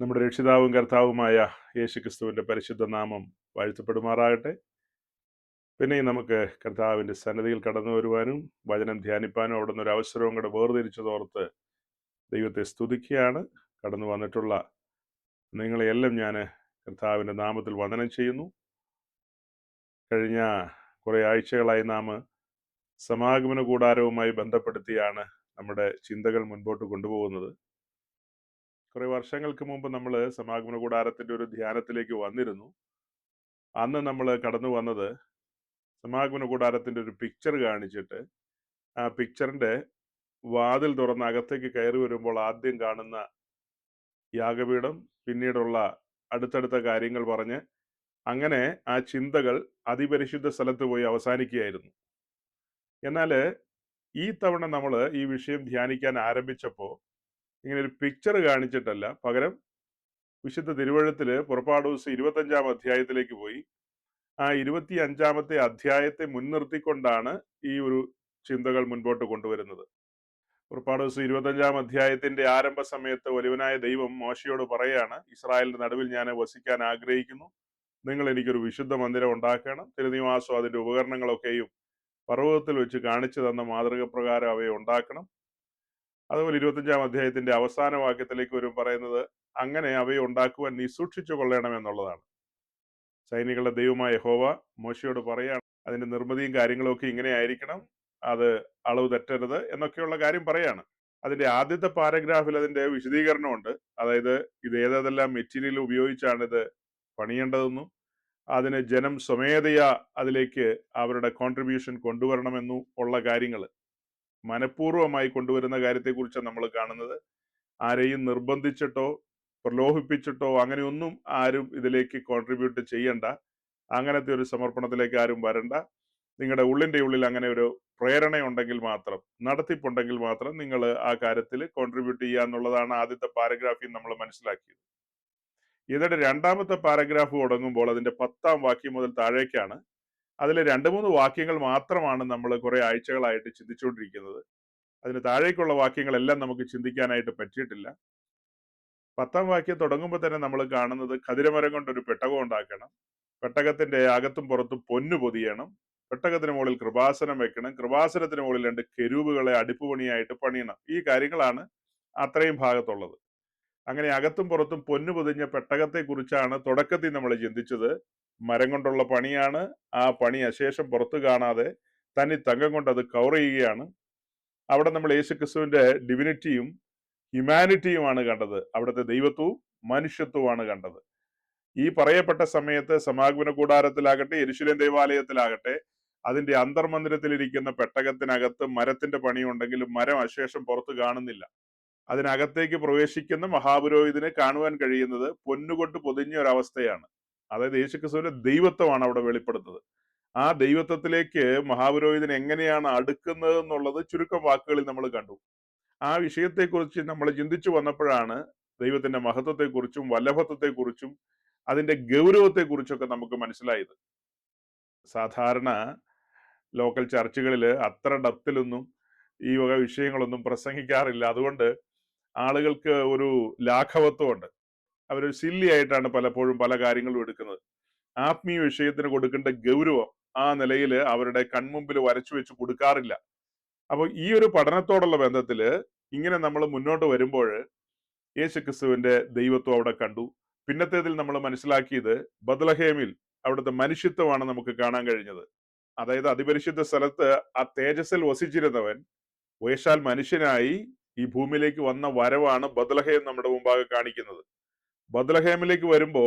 നമ്മുടെ രക്ഷിതാവും കർത്താവുമായ യേശുക്രിസ്തുവിന്റെ പരിശുദ്ധ നാമം വാഴ്ത്തപ്പെടുമാറാകട്ടെ. പിന്നെയും നമുക്ക് കർത്താവിന്റെ സന്നിധിയിൽ കടന്നു വരുവാനും വചനം ധ്യാനിപ്പാനും അവിടെ നിന്ന് ഒരു അവസരവും കൂടെ വേർതിരിച്ചതോർത്ത് ദൈവത്തെ സ്തുതിക്കുകയാണ്. കടന്നു വന്നിട്ടുള്ള നിങ്ങളെയെല്ലാം ഞാൻ കർത്താവിന്റെ നാമത്തിൽ വന്ദനം ചെയ്യുന്നു. കഴിഞ്ഞ കുറെ ആഴ്ചകളായി നാം സമാഗമന കൂടാരവുമായി ബന്ധപ്പെടുത്തിയാണ് നമ്മുടെ ചിന്തകൾ മുൻപോട്ട് കൊണ്ടുപോകുന്നത്. കുറെ വർഷങ്ങൾക്ക് മുമ്പ് നമ്മൾ സമാഗമന കൂടാരത്തിന്റെ ഒരു ധ്യാനത്തിലേക്ക് വന്നിരുന്നു. അന്ന് നമ്മൾ കടന്നു വന്നത് സമാഗമന കൂടാരത്തിന്റെ ഒരു പിക്ചർ കാണിച്ചിട്ട് ആ പിക്ചറിന്റെ വാതിൽ തുറന്ന് അകത്തേക്ക് കയറി വരുമ്പോൾ ആദ്യം കാണുന്ന യാഗപീഠം, പിന്നീടുള്ള അടുത്തടുത്ത കാര്യങ്ങൾ പറഞ്ഞ് അങ്ങനെ ആ ചിന്തകൾ അതിപരിശുദ്ധ സ്ഥലത്ത് പോയി അവസാനിക്കുകയായിരുന്നു. എന്നാൽ ഈ തവണ നമ്മൾ ഈ വിഷയം ധ്യാനിക്കാൻ ആരംഭിച്ചപ്പോൾ ഇങ്ങനെ ഒരു പിക്ചർ കാണിച്ചിട്ടല്ല, പകരം വിശുദ്ധ തിരുവഴുത്തില് പുറപ്പാട് ദിവസം 25-ാം അധ്യായത്തിലേക്ക് പോയി ആ 25-ാമത്തെ അധ്യായത്തെ മുൻനിർത്തിക്കൊണ്ടാണ് ഈ ഒരു ചിന്തകൾ മുൻപോട്ട് കൊണ്ടുവരുന്നത്. പുറപ്പാട് ദിവസം 25-ാം അധ്യായത്തിന്റെ ആരംഭ സമയത്ത് വലിയവനായ ദൈവം മോശയോട് പറയാണ്, ഇസ്രായേലിന്റെ നടുവിൽ ഞാൻ വസിക്കാൻ ആഗ്രഹിക്കുന്നു, നിങ്ങൾ എനിക്കൊരു വിശുദ്ധ മന്ദിരം ഉണ്ടാക്കണം, തിരുനിവാസം അതിന്റെ ഉപകരണങ്ങളൊക്കെയും പർവ്വതത്തിൽ വെച്ച് കാണിച്ചു തന്ന മാതൃക പ്രകാരം അവയെ ഉണ്ടാക്കണം. അതുപോലെ 25-ാം അധ്യായത്തിന്റെ അവസാന വാക്യത്തിലേക്ക് വരും പറയുന്നത്, അങ്ങനെ അവയെ ഉണ്ടാക്കുവാൻ നീ സൂക്ഷിച്ചു കൊള്ളണമെന്നുള്ളതാണ്. സൈനികളുടെ ദൈവമായ യഹോവ മോശയോട് പറയാണ്, അതിന്റെ നിർമ്മിതിയും കാര്യങ്ങളും ഒക്കെ ഇങ്ങനെ ആയിരിക്കണം, അത് അളവ് തെറ്റരുത് എന്നൊക്കെയുള്ള കാര്യം പറയാണ്. അതിന്റെ ആദ്യത്തെ പാരഗ്രാഫിൽ അതിന്റെ വിശദീകരണമുണ്ട്. അതായത് ഇത് ഏതെല്ലാം മെറ്റീരിയൽ ഉപയോഗിച്ചാണ് ഇത് പണിയേണ്ടതെന്നും അതിന് ജനം സ്വമേധയാ അതിലേക്ക് അവരുടെ കോൺട്രിബ്യൂഷൻ കൊണ്ടുവരണമെന്നും ഉള്ള കാര്യങ്ങൾ, മനഃപൂർവ്വമായി കൊണ്ടുവരുന്ന കാര്യത്തെക്കുറിച്ച് നമ്മൾ കാണുന്നത്. ആരെയും നിർബന്ധിച്ചിട്ടോ പ്രലോഭിപ്പിച്ചിട്ടോ അങ്ങനെയൊന്നും ആരും ഇതിലേക്ക് കോൺട്രിബ്യൂട്ട് ചെയ്യണ്ട, അങ്ങനത്തെ ഒരു സമർപ്പണത്തിലേക്ക് ആരും വരണ്ട. നിങ്ങളുടെ ഉള്ളിന്റെ ഉള്ളിൽ അങ്ങനെ ഒരു പ്രേരണയുണ്ടെങ്കിൽ മാത്രം, നടത്തിപ്പുണ്ടെങ്കിൽ മാത്രം നിങ്ങൾ ആ കാര്യത്തിൽ കോൺട്രിബ്യൂട്ട് ചെയ്യുക എന്നുള്ളതാണ് ആദ്യത്തെ പാരഗ്രാഫിൽ നമ്മൾ മനസ്സിലാക്കിയത്. ഇതിന്റെ രണ്ടാമത്തെ പാരഗ്രാഫ് തുടങ്ങുമ്പോൾ അതിന്റെ 10-ാം വാക്യം മുതൽ താഴേക്കാണ്. അതിൽ 2-3 വാക്യങ്ങൾ മാത്രമാണ് നമ്മൾ കുറെ ആഴ്ചകളായിട്ട് ചിന്തിച്ചുകൊണ്ടിരിക്കുന്നത്. അതിന് താഴേക്കുള്ള വാക്യങ്ങളെല്ലാം നമുക്ക് ചിന്തിക്കാനായിട്ട് പറ്റിയിട്ടില്ല. 10-ാം വാക്യം തുടങ്ങുമ്പോൾ തന്നെ നമ്മൾ കാണുന്നത് ഖദിരമരം കൊണ്ടൊരു പെട്ടകം ഉണ്ടാക്കണം, പെട്ടകത്തിന്റെ അകത്തും പുറത്തും പൊന്നു പൊതിയണം, പെട്ടകത്തിന് മുകളിൽ കൃപാസനം വെക്കണം, കൃപാസനത്തിന് മുകളിൽ 2 കെരൂബുകളെ അടുപ്പുപണിയായിട്ട് പണിയണം. ഈ കാര്യങ്ങളാണ് അത്രയും ഭാഗത്തുള്ളത്. അങ്ങനെ അകത്തും പുറത്തും പൊന്നു പൊതിഞ്ഞ പെട്ടകത്തെ കുറിച്ചാണ് തുടക്കത്തിൽ നമ്മൾ ചിന്തിച്ചത്. മരം കൊണ്ടുള്ള പണിയാണ്. ആ പണി അശേഷം പുറത്തു കാണാതെ തനി തങ്കം കൊണ്ട് അത് കവർ ചെയ്യുകയാണ്. അവിടെ നമ്മൾ യേശുക്രിസ്തുവിന്റെ ഡിവിനിറ്റിയും ഹ്യൂമാനിറ്റിയുമാണ് കണ്ടത്. അവിടുത്തെ ദൈവത്വവും മനുഷ്യത്വമാണ് കണ്ടത്. ഈ പറയപ്പെട്ട സമയത്ത് സമാഗമന കൂടാരത്തിലാകട്ടെ യെരൂശലേം ദേവാലയത്തിലാകട്ടെ അതിന്റെ അന്തർമന്ദിരത്തിലിരിക്കുന്ന പെട്ടകത്തിനകത്ത് മരത്തിന്റെ പണിയുണ്ടെങ്കിലും മരം അശേഷം പുറത്ത് കാണുന്നില്ല. അതിനകത്തേക്ക് പ്രവേശിക്കുന്ന മഹാപുരോഹിതനെ കാണുവാൻ കഴിയുന്നത് പൊന്നുകൊണ്ട് പൊതിഞ്ഞ ഒരവസ്ഥയാണ്. അതായത് യേശുക്രിസ്തുവിന്റെ ദൈവത്വമാണ് അവിടെ വെളിപ്പെടുന്നത്. ആ ദൈവത്വത്തിലേക്ക് മഹാപുരോഹിതൻ എങ്ങനെയാണ് അടുക്കുന്നത് എന്നുള്ളത് ചുരുക്കം വാക്കുകളിൽ നമ്മൾ കണ്ടു. ആ വിഷയത്തെക്കുറിച്ച് നമ്മൾ ചിന്തിച്ചു വന്നപ്പോഴാണ് ദൈവത്തിന്റെ മഹത്വത്തെക്കുറിച്ചും വല്ലഭത്വത്തെക്കുറിച്ചും അതിന്റെ ഗൗരവത്തെക്കുറിച്ചൊക്കെ നമുക്ക് മനസ്സിലായത്. സാധാരണ ലോക്കൽ ചർച്ചുകളിൽ അത്ര ഡെപ്തിലൊന്നും ഈ വക വിഷയങ്ങളൊന്നും പ്രസംഗിക്കാറില്ല. അതുകൊണ്ട് ആളുകൾക്ക് ഒരു ലാഘവത്വമുണ്ട്. അവരൊരു സില്ലി ആയിട്ടാണ് പലപ്പോഴും പല കാര്യങ്ങളും എടുക്കുന്നത്. ആത്മീയ വിഷയത്തിന് കൊടുക്കേണ്ട ഗൗരവം ആ നിലയിൽ അവരുടെ കൺമുമ്പിൽ വരച്ചു വെച്ച് കൊടുക്കാറില്ല. അപ്പോൾ ഈ ഒരു പഠനത്തോടുള്ള ബന്ധത്തില് ഇങ്ങനെ നമ്മൾ മുന്നോട്ട് വരുമ്പോൾ യേശുക്രിസ്തുവിന്റെ ദൈവത്വം അവിടെ കണ്ടു. പിന്നത്തേതിൽ നമ്മൾ മനസ്സിലാക്കിയത് ബത്ലഹേമിൽ അവിടുത്തെ മനുഷ്യത്വമാണ് നമുക്ക് കാണാൻ കഴിഞ്ഞത്. അതായത് അതിപരിശുദ്ധ സ്ഥലത്ത് ആ തേജസ്സിൽ വസിച്ചിരുന്നവൻ വേഷാൽ മനുഷ്യനായി ഈ ഭൂമിയിലേക്ക് വന്ന വരവാണ് ബത്ലഹേം നമ്മുടെ മുമ്പാകെ കാണിക്കുന്നത്. ബത്ലഹേമിലേക്ക് വരുമ്പോ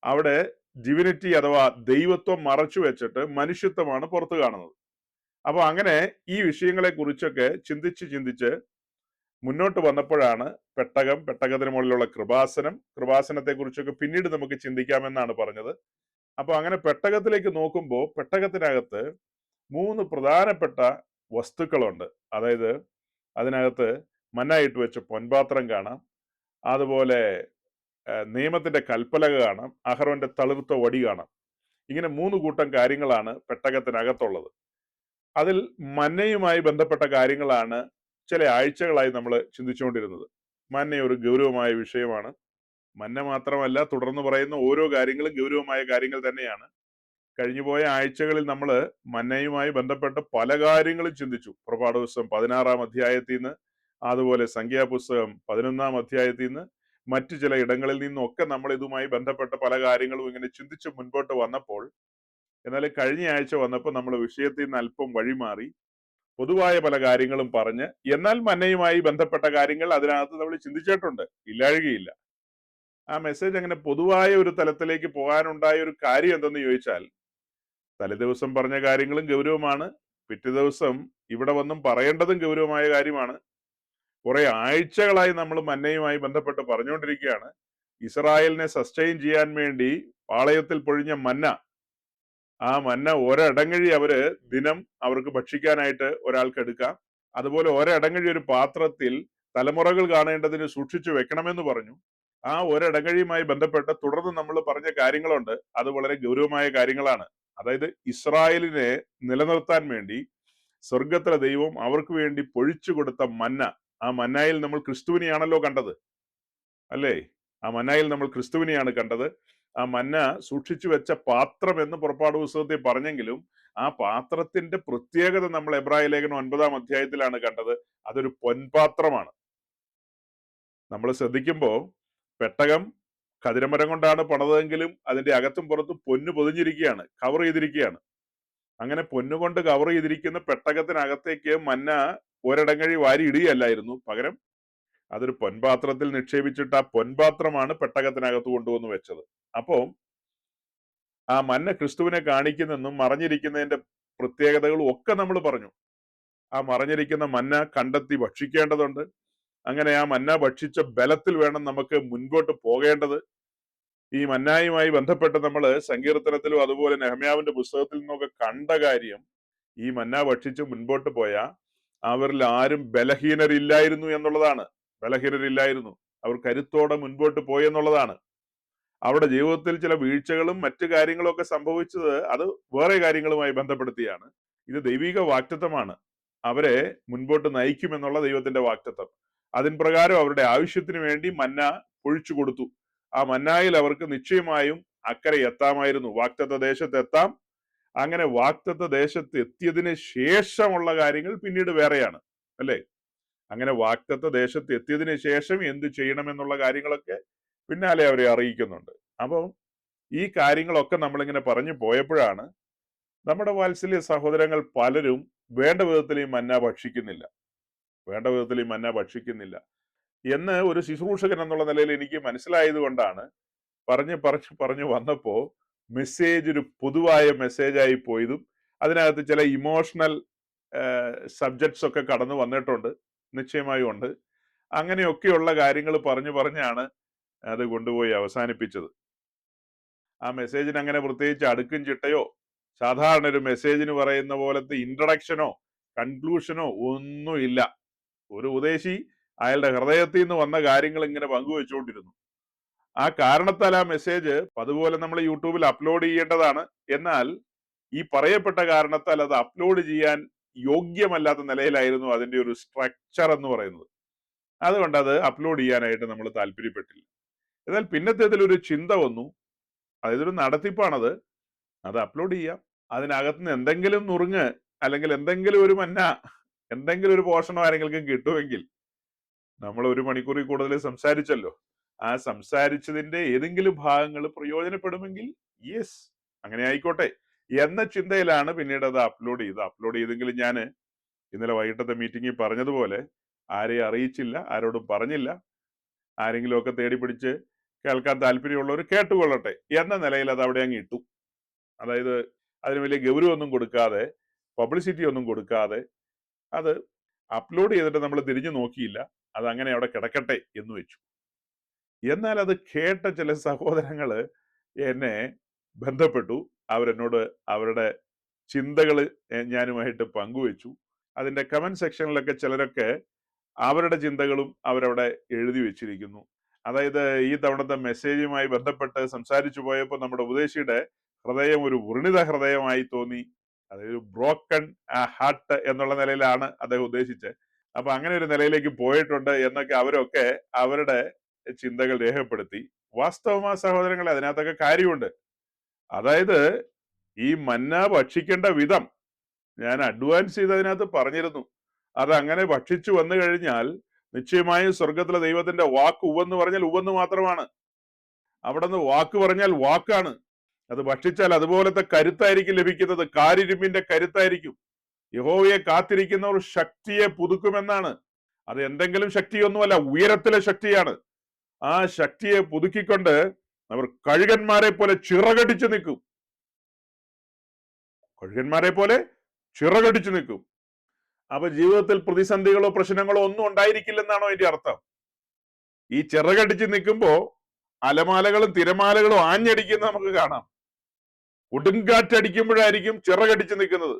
അവിടെ ഡിവിനിറ്റി അഥവാ ദൈവത്വം മറച്ചു വെച്ചിട്ട് മനുഷ്യത്വമാണ് പുറത്തു കാണുന്നത്. അപ്പൊ അങ്ങനെ ഈ വിഷയങ്ങളെ കുറിച്ചൊക്കെ ചിന്തിച്ച് മുന്നോട്ട് വന്നപ്പോഴാണ് പെട്ടകം, പെട്ടകത്തിന് മുകളിലുള്ള കൃപാസനം, കൃപാസനത്തെ കുറിച്ചൊക്കെ പിന്നീട് നമുക്ക് ചിന്തിക്കാമെന്നാണ് പറഞ്ഞത്. അപ്പൊ അങ്ങനെ പെട്ടകത്തിലേക്ക് നോക്കുമ്പോൾ പെട്ടകത്തിനകത്ത് 3 പ്രധാനപ്പെട്ട വസ്തുക്കളുണ്ട്. അതായത് അതിനകത്ത് മന്നായിട്ട് വെച്ച പൊൻപാത്രം കാണാം, അതുപോലെ നിയമത്തിന്റെ കൽപ്പലക കാണാം, അഹറോന്റെ തളിർത്ത വടി കാണാം. ഇങ്ങനെ 3 കൂട്ടം കാര്യങ്ങളാണ് പെട്ടകത്തിനകത്തുള്ളത്. അതിൽ മന്നയുമായി ബന്ധപ്പെട്ട കാര്യങ്ങളാണ് ചില ആഴ്ചകളായി നമ്മൾ ചിന്തിച്ചുകൊണ്ടിരുന്നത്. മന്ന ഒരു ഗൗരവമായ വിഷയമാണ്. മന്ന മാത്രമല്ല, തുടർന്ന് പറയുന്ന ഓരോ കാര്യങ്ങളും ഗൗരവമായ കാര്യങ്ങൾ തന്നെയാണ്. കഴിഞ്ഞുപോയ ആഴ്ചകളിൽ നമ്മൾ മന്നയുമായി ബന്ധപ്പെട്ട് പല കാര്യങ്ങളും ചിന്തിച്ചു. പുറപ്പാട് പുസ്തകം 16 അധ്യായത്തിൽ നിന്ന്, അതുപോലെ സംഖ്യാപുസ്തകം 11 അധ്യായത്തിൽ നിന്ന്, മറ്റു ചില ഇടങ്ങളിൽ നിന്നൊക്കെ നമ്മൾ ഇതുമായി ബന്ധപ്പെട്ട പല കാര്യങ്ങളും ഇങ്ങനെ ചിന്തിച്ച് മുൻപോട്ട് വന്നപ്പോൾ, എന്നാൽ കഴിഞ്ഞ ആഴ്ച വന്നപ്പോൾ നമ്മൾ വിഷയത്തിൽ നിന്ന് അല്പം വഴിമാറി പൊതുവായ പല കാര്യങ്ങളും പറഞ്ഞ്, എന്നാൽ മന്നയുമായി ബന്ധപ്പെട്ട കാര്യങ്ങൾ അതിനകത്ത് നമ്മൾ ചിന്തിച്ചിട്ടുണ്ട്, ഇല്ലാഴുകയില്ല. ആ മെസ്സേജ് അങ്ങനെ പൊതുവായ ഒരു തലത്തിലേക്ക് പോകാനുണ്ടായ ഒരു കാര്യം എന്തെന്ന് ചോദിച്ചാൽ, തലേദിവസം പറഞ്ഞ കാര്യങ്ങളും ഗൗരവമാണ്, പിറ്റേ ദിവസം ഇവിടെ വന്നും പറയേണ്ടതും ഗൗരവമായ കാര്യമാണ്. കുറെ ആഴ്ചകളായി നമ്മൾ മന്നയുമായി ബന്ധപ്പെട്ട് പറഞ്ഞുകൊണ്ടിരിക്കുകയാണ്. ഇസ്രായേലിനെ സസ്റ്റെയിൻ ചെയ്യാൻ വേണ്ടി പാളയത്തിൽ പൊഴിഞ്ഞ മന്ന, ആ മന്ന ഒരടങ്ങഴി അവര് ദിനം അവർക്ക് ഭക്ഷിക്കാനായിട്ട് ഒരാൾക്ക് എടുക്കാം. അതുപോലെ ഒരടങ്ങഴി ഒരു പാത്രത്തിൽ തലമുറകൾ കാണേണ്ടതിന് സൂക്ഷിച്ചു വെക്കണമെന്ന് പറഞ്ഞു. ആ ഒരടങ്ങഴിയുമായി ബന്ധപ്പെട്ട് തുടർന്ന് നമ്മൾ പറഞ്ഞ കാര്യങ്ങളുണ്ട്. അത് വളരെ ഗൗരവമായ കാര്യങ്ങളാണ്. അതായത് ഇസ്രായേലിനെ നിലനിർത്താൻ വേണ്ടി സ്വർഗത്തിലെ ദൈവം അവർക്ക് വേണ്ടി പൊഴിച്ചു കൊടുത്ത മന്ന, ആ മന്നായിൽ നമ്മൾ ക്രിസ്തുവിനെയാണല്ലോ കണ്ടത്, അല്ലേ? ആ മന്നായിൽ നമ്മൾ ക്രിസ്തുവിനെയാണ് കണ്ടത്. ആ മന്ന സൂക്ഷിച്ചു വെച്ച പാത്രം എന്ന് പുറപ്പാട് പുസ്തകത്തിൽ പറഞ്ഞെങ്കിലും ആ പാത്രത്തിന്റെ പ്രത്യേകത നമ്മൾ എബ്രായ ലേഖനം 9 അധ്യായത്തിലാണ് കണ്ടത്. അതൊരു പൊൻപാത്രമാണ്. നമ്മൾ ശ്രദ്ധിക്കുമ്പോ പെട്ടകം ഖദിരമരം കൊണ്ടാണ് പണിതെങ്കിലും അതിന്റെ അകത്തും പുറത്തും പൊന്നു പൊതിഞ്ഞിരിക്കുകയാണ്, കവർ ചെയ്തിരിക്കുകയാണ്. അങ്ങനെ പൊന്നുകൊണ്ട് കവർ ചെയ്തിരിക്കുന്ന പെട്ടകത്തിനകത്തേക്ക് മന്ന ഒരിടങ്ങഴി വാരി ഇടുകയല്ലായിരുന്നു, പകരം അതൊരു പൊൻപാത്രത്തിൽ നിക്ഷേപിച്ചിട്ട് ആ പൊൻപാത്രമാണ് പെട്ടകത്തിനകത്ത് കൊണ്ടുവന്ന് വെച്ചത്. അപ്പോ ആ മന്ന ക്രിസ്തുവിനെ കാണിക്കുന്നെന്നും മറഞ്ഞിരിക്കുന്നതിന്റെ പ്രത്യേകതകളും ഒക്കെ നമ്മൾ പറഞ്ഞു. ആ മറഞ്ഞിരിക്കുന്ന മന്ന കണ്ടെത്തി ഭക്ഷിക്കേണ്ടതുണ്ട്. അങ്ങനെ ആ മന്ന ഭക്ഷിച്ച ബലത്തിൽ വേണം നമുക്ക് മുൻപോട്ട് പോകേണ്ടത്. ഈ മന്നായുമായി ബന്ധപ്പെട്ട് നമ്മൾ സങ്കീർത്തനത്തിലും അതുപോലെ നെഹമ്യാവിന്റെ പുസ്തകത്തിൽ നിന്നൊക്കെ കണ്ട കാര്യം, ഈ മന്ന ഭക്ഷിച്ച് മുൻപോട്ട് പോയ അവരിൽ ആരും ബലഹീനരില്ലായിരുന്നു എന്നുള്ളതാണ്. ബലഹീനരില്ലായിരുന്നു, അവർ കരുത്തോടെ മുൻപോട്ട് പോയെന്നുള്ളതാണ്. അവരുടെ ജീവിതത്തിൽ ചില വീഴ്ചകളും മറ്റു കാര്യങ്ങളും ഒക്കെ സംഭവിച്ചത് അത് വേറെ കാര്യങ്ങളുമായി ബന്ധപ്പെടുത്തിയാണ്. ഇത് ദൈവിക വാക്തത്വമാണ്. അവരെ മുൻപോട്ട് നയിക്കുമെന്നുള്ള ദൈവത്തിന്റെ വാക്തത്വം. അതിൻ പ്രകാരം അവരുടെ ആവശ്യത്തിന് വേണ്ടി മന്ന പൊഴിച്ചു കൊടുത്തു. ആ മന്നായിൽ അവർക്ക് നിശ്ചയമായും അക്കരെ എത്താമായിരുന്നു, വാക്തത്വ ദേശത്ത് എത്താം. അങ്ങനെ വാക്തത്വ ദേശത്ത് എത്തിയതിന് ശേഷമുള്ള കാര്യങ്ങൾ പിന്നീട് വേറെയാണ്, അല്ലേ? അങ്ങനെ വാക്തത്വ ദേശത്ത് എത്തിയതിന് ശേഷം എന്ത് ചെയ്യണമെന്നുള്ള കാര്യങ്ങളൊക്കെ പിന്നാലെ അവരെ അറിയിക്കുന്നുണ്ട്. അപ്പം ഈ കാര്യങ്ങളൊക്കെ നമ്മളിങ്ങനെ പറഞ്ഞു പോയപ്പോഴാണ് നമ്മുടെ വാത്സല്യ സഹോദരങ്ങൾ പലരും വേണ്ട വിധത്തിൽ ഈ മന്ന ഭക്ഷിക്കുന്നില്ല, വേണ്ട വിധത്തിൽ ഈ മന്ന ഭക്ഷിക്കുന്നില്ല എന്ന് ഒരു ശുശ്രൂഷകൻ എന്നുള്ള നിലയിൽ എനിക്ക് മനസ്സിലായത് കൊണ്ടാണ് പറഞ്ഞു പറഞ്ഞു പറഞ്ഞു വന്നപ്പോ മെസ്സേജ് ഒരു പൊതുവായ മെസ്സേജായി പോയതും അതിനകത്ത് ചില ഇമോഷണൽ സബ്ജക്ട്സ് ഒക്കെ കടന്നു വന്നിട്ടുണ്ട്, നിശ്ചയമായും ഉണ്ട്. അങ്ങനെയൊക്കെയുള്ള കാര്യങ്ങൾ പറഞ്ഞു പറഞ്ഞാണ് അത് കൊണ്ടുപോയി അവസാനിപ്പിച്ചത്. ആ മെസ്സേജിന് അങ്ങനെ പ്രത്യേകിച്ച് അടുക്കും ചിട്ടയോ സാധാരണ ഒരു മെസ്സേജിന് പറയുന്ന പോലത്തെ ഇൻട്രഡക്ഷനോ കൺക്ലൂഷനോ ഒന്നുമില്ല. ഒരു ഉപദേശി അയാളുടെ ഹൃദയത്തിൽ നിന്ന് വന്ന കാര്യങ്ങൾ ഇങ്ങനെ പങ്കുവെച്ചുകൊണ്ടിരുന്നു. ആ കാരണത്താൽ ആ മെസ്സേജ് അതുപോലെ നമ്മൾ യൂട്യൂബിൽ അപ്ലോഡ് ചെയ്യേണ്ടതാണ്. എന്നാൽ ഈ പറയപ്പെട്ട കാരണത്താൽ അത് അപ്ലോഡ് ചെയ്യാൻ യോഗ്യമല്ലാത്ത നിലയിലായിരുന്നു അതിന്റെ ഒരു സ്ട്രക്ചർ എന്ന് പറയുന്നത്. അതുകൊണ്ട് അത് അപ്ലോഡ് ചെയ്യാനായിട്ട് നമ്മൾ താല്പര്യപ്പെട്ടില്ല. എന്നാൽ പിന്നത്തേതിൽ ഒരു ചിന്ത വന്നു, അതായത് ഒരു നടത്തിപ്പാണത്, അത് അപ്ലോഡ് ചെയ്യാം. അതിനകത്ത് നിന്ന് എന്തെങ്കിലും നുറുങ്ങ് അല്ലെങ്കിൽ എന്തെങ്കിലും ഒരു മന്ന, എന്തെങ്കിലും ഒരു പോഷണം ആരെങ്കിലും കിട്ടുമെങ്കിൽ, നമ്മൾ 1 മണിക്കൂറിൽ കൂടുതൽ സംസാരിച്ചല്ലോ, ആ സംസാരിച്ചതിന്റെ ഏതെങ്കിലും ഭാഗങ്ങൾ പ്രയോജനപ്പെടുമെങ്കിൽ യെസ്, അങ്ങനെ ആയിക്കോട്ടെ എന്ന ചിന്തയിലാണ് പിന്നീട് അത് അപ്ലോഡ് ചെയ്തെങ്കിലും ഞാൻ ഇന്നലെ വൈകിട്ടത്തെ മീറ്റിംഗിൽ പറഞ്ഞതുപോലെ ആരെയും അറിയിച്ചില്ല, ആരോടും പറഞ്ഞില്ല. ആരെങ്കിലും ഒക്കെ തേടി പിടിച്ച് കേൾക്കാൻ താല്പര്യമുള്ളവർ കേട്ടുകൊള്ളട്ടെ എന്ന നിലയിൽ അത് അവിടെ അങ്ങ് ഇട്ടു. അതായത് അതിന് വലിയ ഗൗരവമൊന്നും കൊടുക്കാതെ, പബ്ലിസിറ്റി ഒന്നും കൊടുക്കാതെ അത് അപ്ലോഡ് ചെയ്തിട്ട് നമ്മൾ തിരിഞ്ഞു നോക്കിയില്ല, അത് അങ്ങനെ അവിടെ കിടക്കട്ടെ എന്ന് വെച്ചു. എന്നാൽ അത് കേട്ട ചില സഹോദരങ്ങള് എന്നെ ബന്ധപ്പെട്ടു. അവരെന്നോട് അവരുടെ ചിന്തകൾ ഞാനുമായിട്ട് പങ്കുവെച്ചു. അതിന്റെ കമന്റ് സെക്ഷനിലൊക്കെ ചിലരൊക്കെ അവരുടെ ചിന്തകളും അവരവിടെ എഴുതി വെച്ചിരിക്കുന്നു. അതായത് ഈ തവണത്തെ മെസ്സേജുമായി ബന്ധപ്പെട്ട് സംസാരിച്ചു പോയപ്പോൾ നമ്മുടെ ഉപദേശിയുടെ ഹൃദയം ഒരു വൃണിത ഹൃദയമായി തോന്നി. അതായത് ബ്രോക്കൺ ഹാർട്ട് എന്നുള്ള നിലയിലാണ് അദ്ദേഹം ഉദ്ദേശിച്ചത്. അപ്പൊ അങ്ങനെ ഒരു നിലയിലേക്ക് പോയിട്ടുണ്ട് എന്നൊക്കെ അവരൊക്കെ അവരുടെ ചിന്തകൾ രേഖപ്പെടുത്തി. വാസ്തവമാ സഹോദരങ്ങളെ, അതിനകത്തൊക്കെ കാര്യമുണ്ട്. അതായത് ഈ മന്ന ഭക്ഷിക്കേണ്ട വിധം ഞാൻ അഡ്വാൻസ് ചെയ്ത് അതിനകത്ത് പറഞ്ഞിരുന്നു. അത് അങ്ങനെ ഭക്ഷിച്ചു വന്നു കഴിഞ്ഞാൽ നിശ്ചയമായും സ്വർഗത്തിലെ ദൈവത്തിന്റെ വാക്ക് ഉവെന്ന് പറഞ്ഞാൽ ഉവെന്ന് മാത്രമാണ്. അവിടെ നിന്ന് വാക്ക് പറഞ്ഞാൽ വാക്കാണ്. അത് ഭക്ഷിച്ചാൽ അതുപോലത്തെ കരുത്തായിരിക്കും ലഭിക്കുന്നത്. കാരിരുമ്പിന്റെ കരുത്തായിരിക്കും. യഹോവയെ കാത്തിരിക്കുന്നവർ ശക്തിയെ പുതുക്കുമെന്നാണ്. അത് എന്തെങ്കിലും ശക്തിയൊന്നുമല്ല, ഉയരത്തിലെ ശക്തിയാണ്. ആ ശക്തിയെ പുതുക്കിക്കൊണ്ട് അവർ കഴുകന്മാരെ പോലെ ചിറകടിച്ചു നിൽക്കും. കഴുകന്മാരെ പോലെ ചിറകടിച്ചു നിൽക്കും. അപ്പൊ ജീവിതത്തിൽ പ്രതിസന്ധികളോ പ്രശ്നങ്ങളോ ഒന്നും ഉണ്ടായിരിക്കില്ലെന്നാണോ അതിന്റെ അർത്ഥം? ഈ ചിറകടിച്ച് നിൽക്കുമ്പോ അലമാലകളും തിരമാലകളും ആഞ്ഞടിക്കുന്ന നമുക്ക് കാണാം. കൊടുങ്കാറ്റടിക്കുമ്പോഴായിരിക്കും ചിറകടിച്ച് നിൽക്കുന്നത്.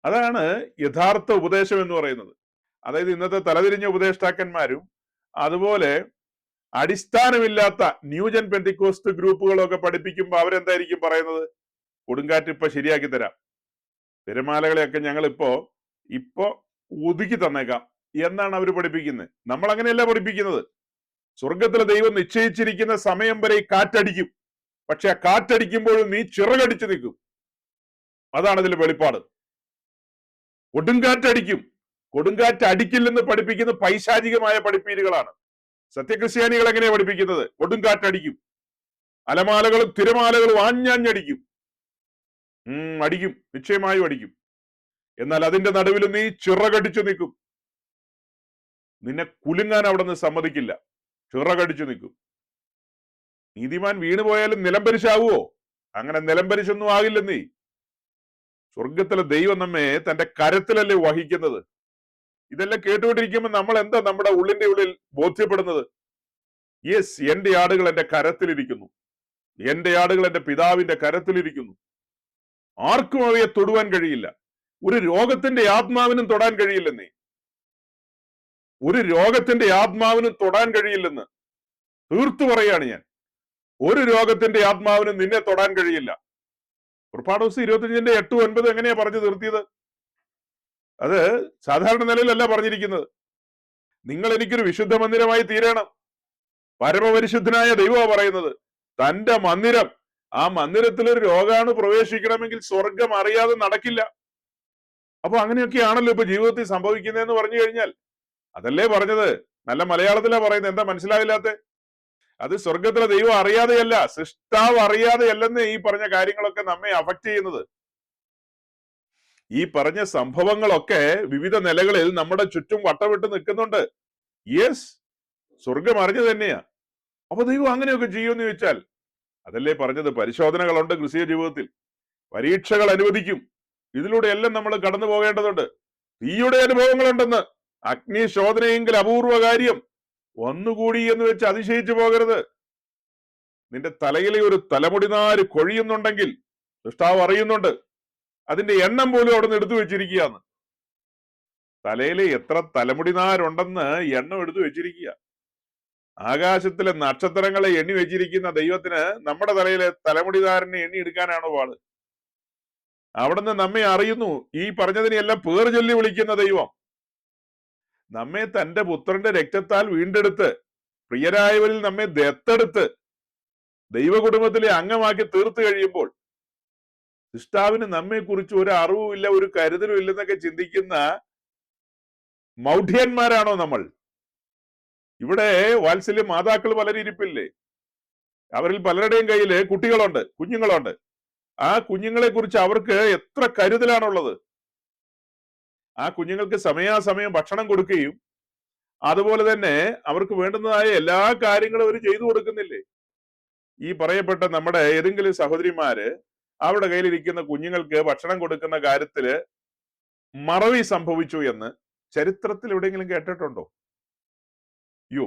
അതാണ് യഥാർത്ഥ ഉപദേശം എന്ന് പറയുന്നത്. അതായത് ഇന്നത്തെ തലതിരിഞ്ഞ ഉപദേഷ്ടാക്കന്മാരും അതുപോലെ അടിസ്ഥാനമില്ലാത്ത ന്യൂജൻ പെന്തിക്കോസ്റ്റ് ഗ്രൂപ്പുകളൊക്കെ പഠിപ്പിക്കുമ്പോൾ അവരെന്തായിരിക്കും പറയുന്നത്? കൊടുങ്കാറ്റ് ഇപ്പൊ ശരിയാക്കി തരാം, തിരമാലകളെയൊക്കെ ഞങ്ങൾ ഇപ്പോ ഒതുക്കി തന്നേക്കാം എന്നാണ് അവർ പഠിപ്പിക്കുന്നത്. നമ്മൾ അങ്ങനെയല്ല പഠിപ്പിക്കുന്നത്. സ്വർഗത്തിലെ ദൈവം നിശ്ചയിച്ചിരിക്കുന്ന സമയം വരെ ഈ കാറ്റടിക്കും. പക്ഷെ ആ കാറ്റടിക്കുമ്പോഴും നീ ചിറകടിച്ചു നിൽക്കും. അതാണ് ഇതിൽ വെളിപ്പാട്. കൊടുങ്കാറ്റടിക്കും. കൊടുങ്കാറ്റ് അടിക്കില്ലെന്ന് പഠിപ്പിക്കുന്ന പൈശാചികമായ പഠിപ്പീരുകളാണ്. സത്യക്രിസ്ത്യാനികൾ എങ്ങനെയാ പഠിപ്പിക്കുന്നത്? കൊടുങ്കാറ്റടിക്കും, അലമാലകളും തിരമാലകളും ആഞ്ഞാഞ്ഞടിക്കും. അടിക്കും, നിശ്ചയമായും അടിക്കും. എന്നാൽ അതിന്റെ നടുവിൽ നീ ചിറകടിച്ചു നിൽക്കും. നിന്നെ കുലുങ്ങാൻ അവിടെ നിന്ന് സമ്മതിക്കില്ല. ചിറകടിച്ചു നിൽക്കും. നീതിമാൻ വീണുപോയാലും നിലംപരിശാവുമോ? അങ്ങനെ നിലംപരിശൊന്നും ആകില്ലെന്നേ. സ്വർഗത്തിലെ ദൈവം നമ്മെ തന്റെ കരത്തിലല്ലേ വഹിക്കുന്നത്. ഇതെല്ലാം കേട്ടുകൊണ്ടിരിക്കുമ്പോൾ നമ്മൾ എന്താ നമ്മുടെ ഉള്ളിന്റെ ഉള്ളിൽ ബോധ്യപ്പെടുന്നത്? യെസ്, എന്റെ ആടുകൾ എന്റെ കരത്തിലിരിക്കുന്നു. എന്റെ ആടുകൾ എന്റെ പിതാവിന്റെ കരത്തിലിരിക്കുന്നു. ആർക്കും അവയെ തൊടുവാൻ കഴിയില്ല. ഒരു രോഗത്തിന്റെ ആത്മാവിനും തൊടാൻ കഴിയില്ലെന്നേ. ഒരു രോഗത്തിന്റെ ആത്മാവിനും തൊടാൻ കഴിയില്ലെന്ന് തീർത്തു പറയാണ് ഞാൻ. ഒരു രോഗത്തിന്റെ ആത്മാവിനും നിന്നെ തൊടാൻ കഴിയില്ല. പുറപ്പാട് 25:8-9 എങ്ങനെയാ പറഞ്ഞു തീർത്തിയത്? അത് സാധാരണ നിലയിലല്ല പറഞ്ഞിരിക്കുന്നത്. നിങ്ങൾ എനിക്കൊരു വിശുദ്ധ മന്ദിരമായി തീരണം. പരമപരിശുദ്ധനായ ദൈവമാണ് പറയുന്നത്. തന്റെ മന്ദിരം, ആ മന്ദിരത്തിൽ ഒരു രോഗാണു പ്രവേശിക്കണമെങ്കിൽ സ്വർഗം അറിയാതെ നടക്കില്ല. അപ്പൊ അങ്ങനെയൊക്കെയാണല്ലോ ഇപ്പൊ ജീവിതത്തിൽ സംഭവിക്കുന്നതെന്ന് പറഞ്ഞു കഴിഞ്ഞാൽ. അതല്ലേ പറഞ്ഞത്? നല്ല മലയാളത്തിലാ പറയുന്നത്. എന്താ മനസ്സിലാവില്ലാത്ത? അത് സ്വർഗത്തിലെ ദൈവം അറിയാതെയല്ല, സൃഷ്ടാവ് അറിയാതെയല്ലെന്ന് ഈ പറഞ്ഞ കാര്യങ്ങളൊക്കെ നമ്മെ അഫക്ട് ചെയ്യുന്നത്. ഈ പറഞ്ഞ സംഭവങ്ങളൊക്കെ വിവിധ നിലകളിൽ നമ്മുടെ ചുറ്റും വട്ടമിട്ട് നിൽക്കുന്നുണ്ട്. യെസ്, സ്വർഗം അറിഞ്ഞു തന്നെയാ. അപ്പൊ ദൈവം അങ്ങനെയൊക്കെ ചെയ്യുമെന്ന് ചോദിച്ചാൽ, അതല്ലേ പറഞ്ഞത്? പരിശോധനകളുണ്ട് ക്രിസ്തീയ ജീവിതത്തിൽ, പരീക്ഷകൾ അനുവദിക്കും. ഇതിലൂടെ എല്ലാം നമ്മൾ കടന്നു പോകേണ്ടതുണ്ട്. തീയുടെ അനുഭവങ്ങളുണ്ടെന്ന്, അഗ്നിശോധനയെങ്കിൽ അപൂർവ കാര്യം, ഒന്നുകൂടി എന്ന് വെച്ച് അതിശയിച്ചു പോകരുത്. നിന്റെ തലയിലെ ഒരു തലമുടിനാര് കൊഴിയുന്നുണ്ടെങ്കിൽ സൃഷ്ടാവ് അറിയുന്നുണ്ട്. അതിന്റെ എണ്ണം പോലും അവിടെ നിന്ന് എടുത്തു വെച്ചിരിക്കുകയാണ്. തലയിലെ എത്ര തലമുടിനാരുണ്ടെന്ന് എണ്ണം എടുത്തു വെച്ചിരിക്കുക. ആകാശത്തിലെ നക്ഷത്രങ്ങളെ എണ്ണി വെച്ചിരിക്കുന്ന ദൈവത്തിന് നമ്മുടെ തലയിലെ തലമുടിനാരനെ എണ്ണി എടുക്കാനാണോ പാട്? അവിടുന്ന് നമ്മെ അറിയുന്നു. ഈ പറഞ്ഞതിനെല്ലാം പേർ ചൊല്ലി വിളിക്കുന്ന ദൈവം നമ്മെ തന്റെ പുത്രന്റെ രക്തത്താൽ വീണ്ടെടുത്ത്, പ്രിയരായവരിൽ നമ്മെ ദത്തെടുത്ത് ദൈവകുടുംബത്തിലെ അംഗമാക്കി തീർത്തു കഴിയുമ്പോൾ സൃഷ്ടാവിന് നമ്മെ കുറിച്ച് ഒരു അറിവുമില്ല, ഒരു കരുതലും ഇല്ലെന്നൊക്കെ ചിന്തിക്കുന്ന മൗഢ്യന്മാരാണോ നമ്മൾ? ഇവിടെ വാത്സല്യ മാതാക്കൾ പലരും ഇരിപ്പില്ലേ? അവരിൽ പലരുടെയും കയ്യിൽ കുട്ടികളുണ്ട്, കുഞ്ഞുങ്ങളുണ്ട്. ആ കുഞ്ഞുങ്ങളെ കുറിച്ച് അവർക്ക് എത്ര കരുതലാണുള്ളത്. ആ കുഞ്ഞുങ്ങൾക്ക് സമയാസമയം ഭക്ഷണം കൊടുക്കുകയും അതുപോലെ തന്നെ അവർക്ക് വേണ്ടുന്നതായ എല്ലാ കാര്യങ്ങളും അവർ ചെയ്തു കൊടുക്കുന്നില്ലേ? ഈ പറയപ്പെട്ട നമ്മുടെ ഏതെങ്കിലും സഹോദരിമാര് അവരുടെ കയ്യിലിരിക്കുന്ന കുഞ്ഞുങ്ങൾക്ക് ഭക്ഷണം കൊടുക്കുന്ന കാര്യത്തില് മറവി സംഭവിച്ചു എന്ന് ചരിത്രത്തിൽ എവിടെയെങ്കിലും കേട്ടിട്ടുണ്ടോ? യോ,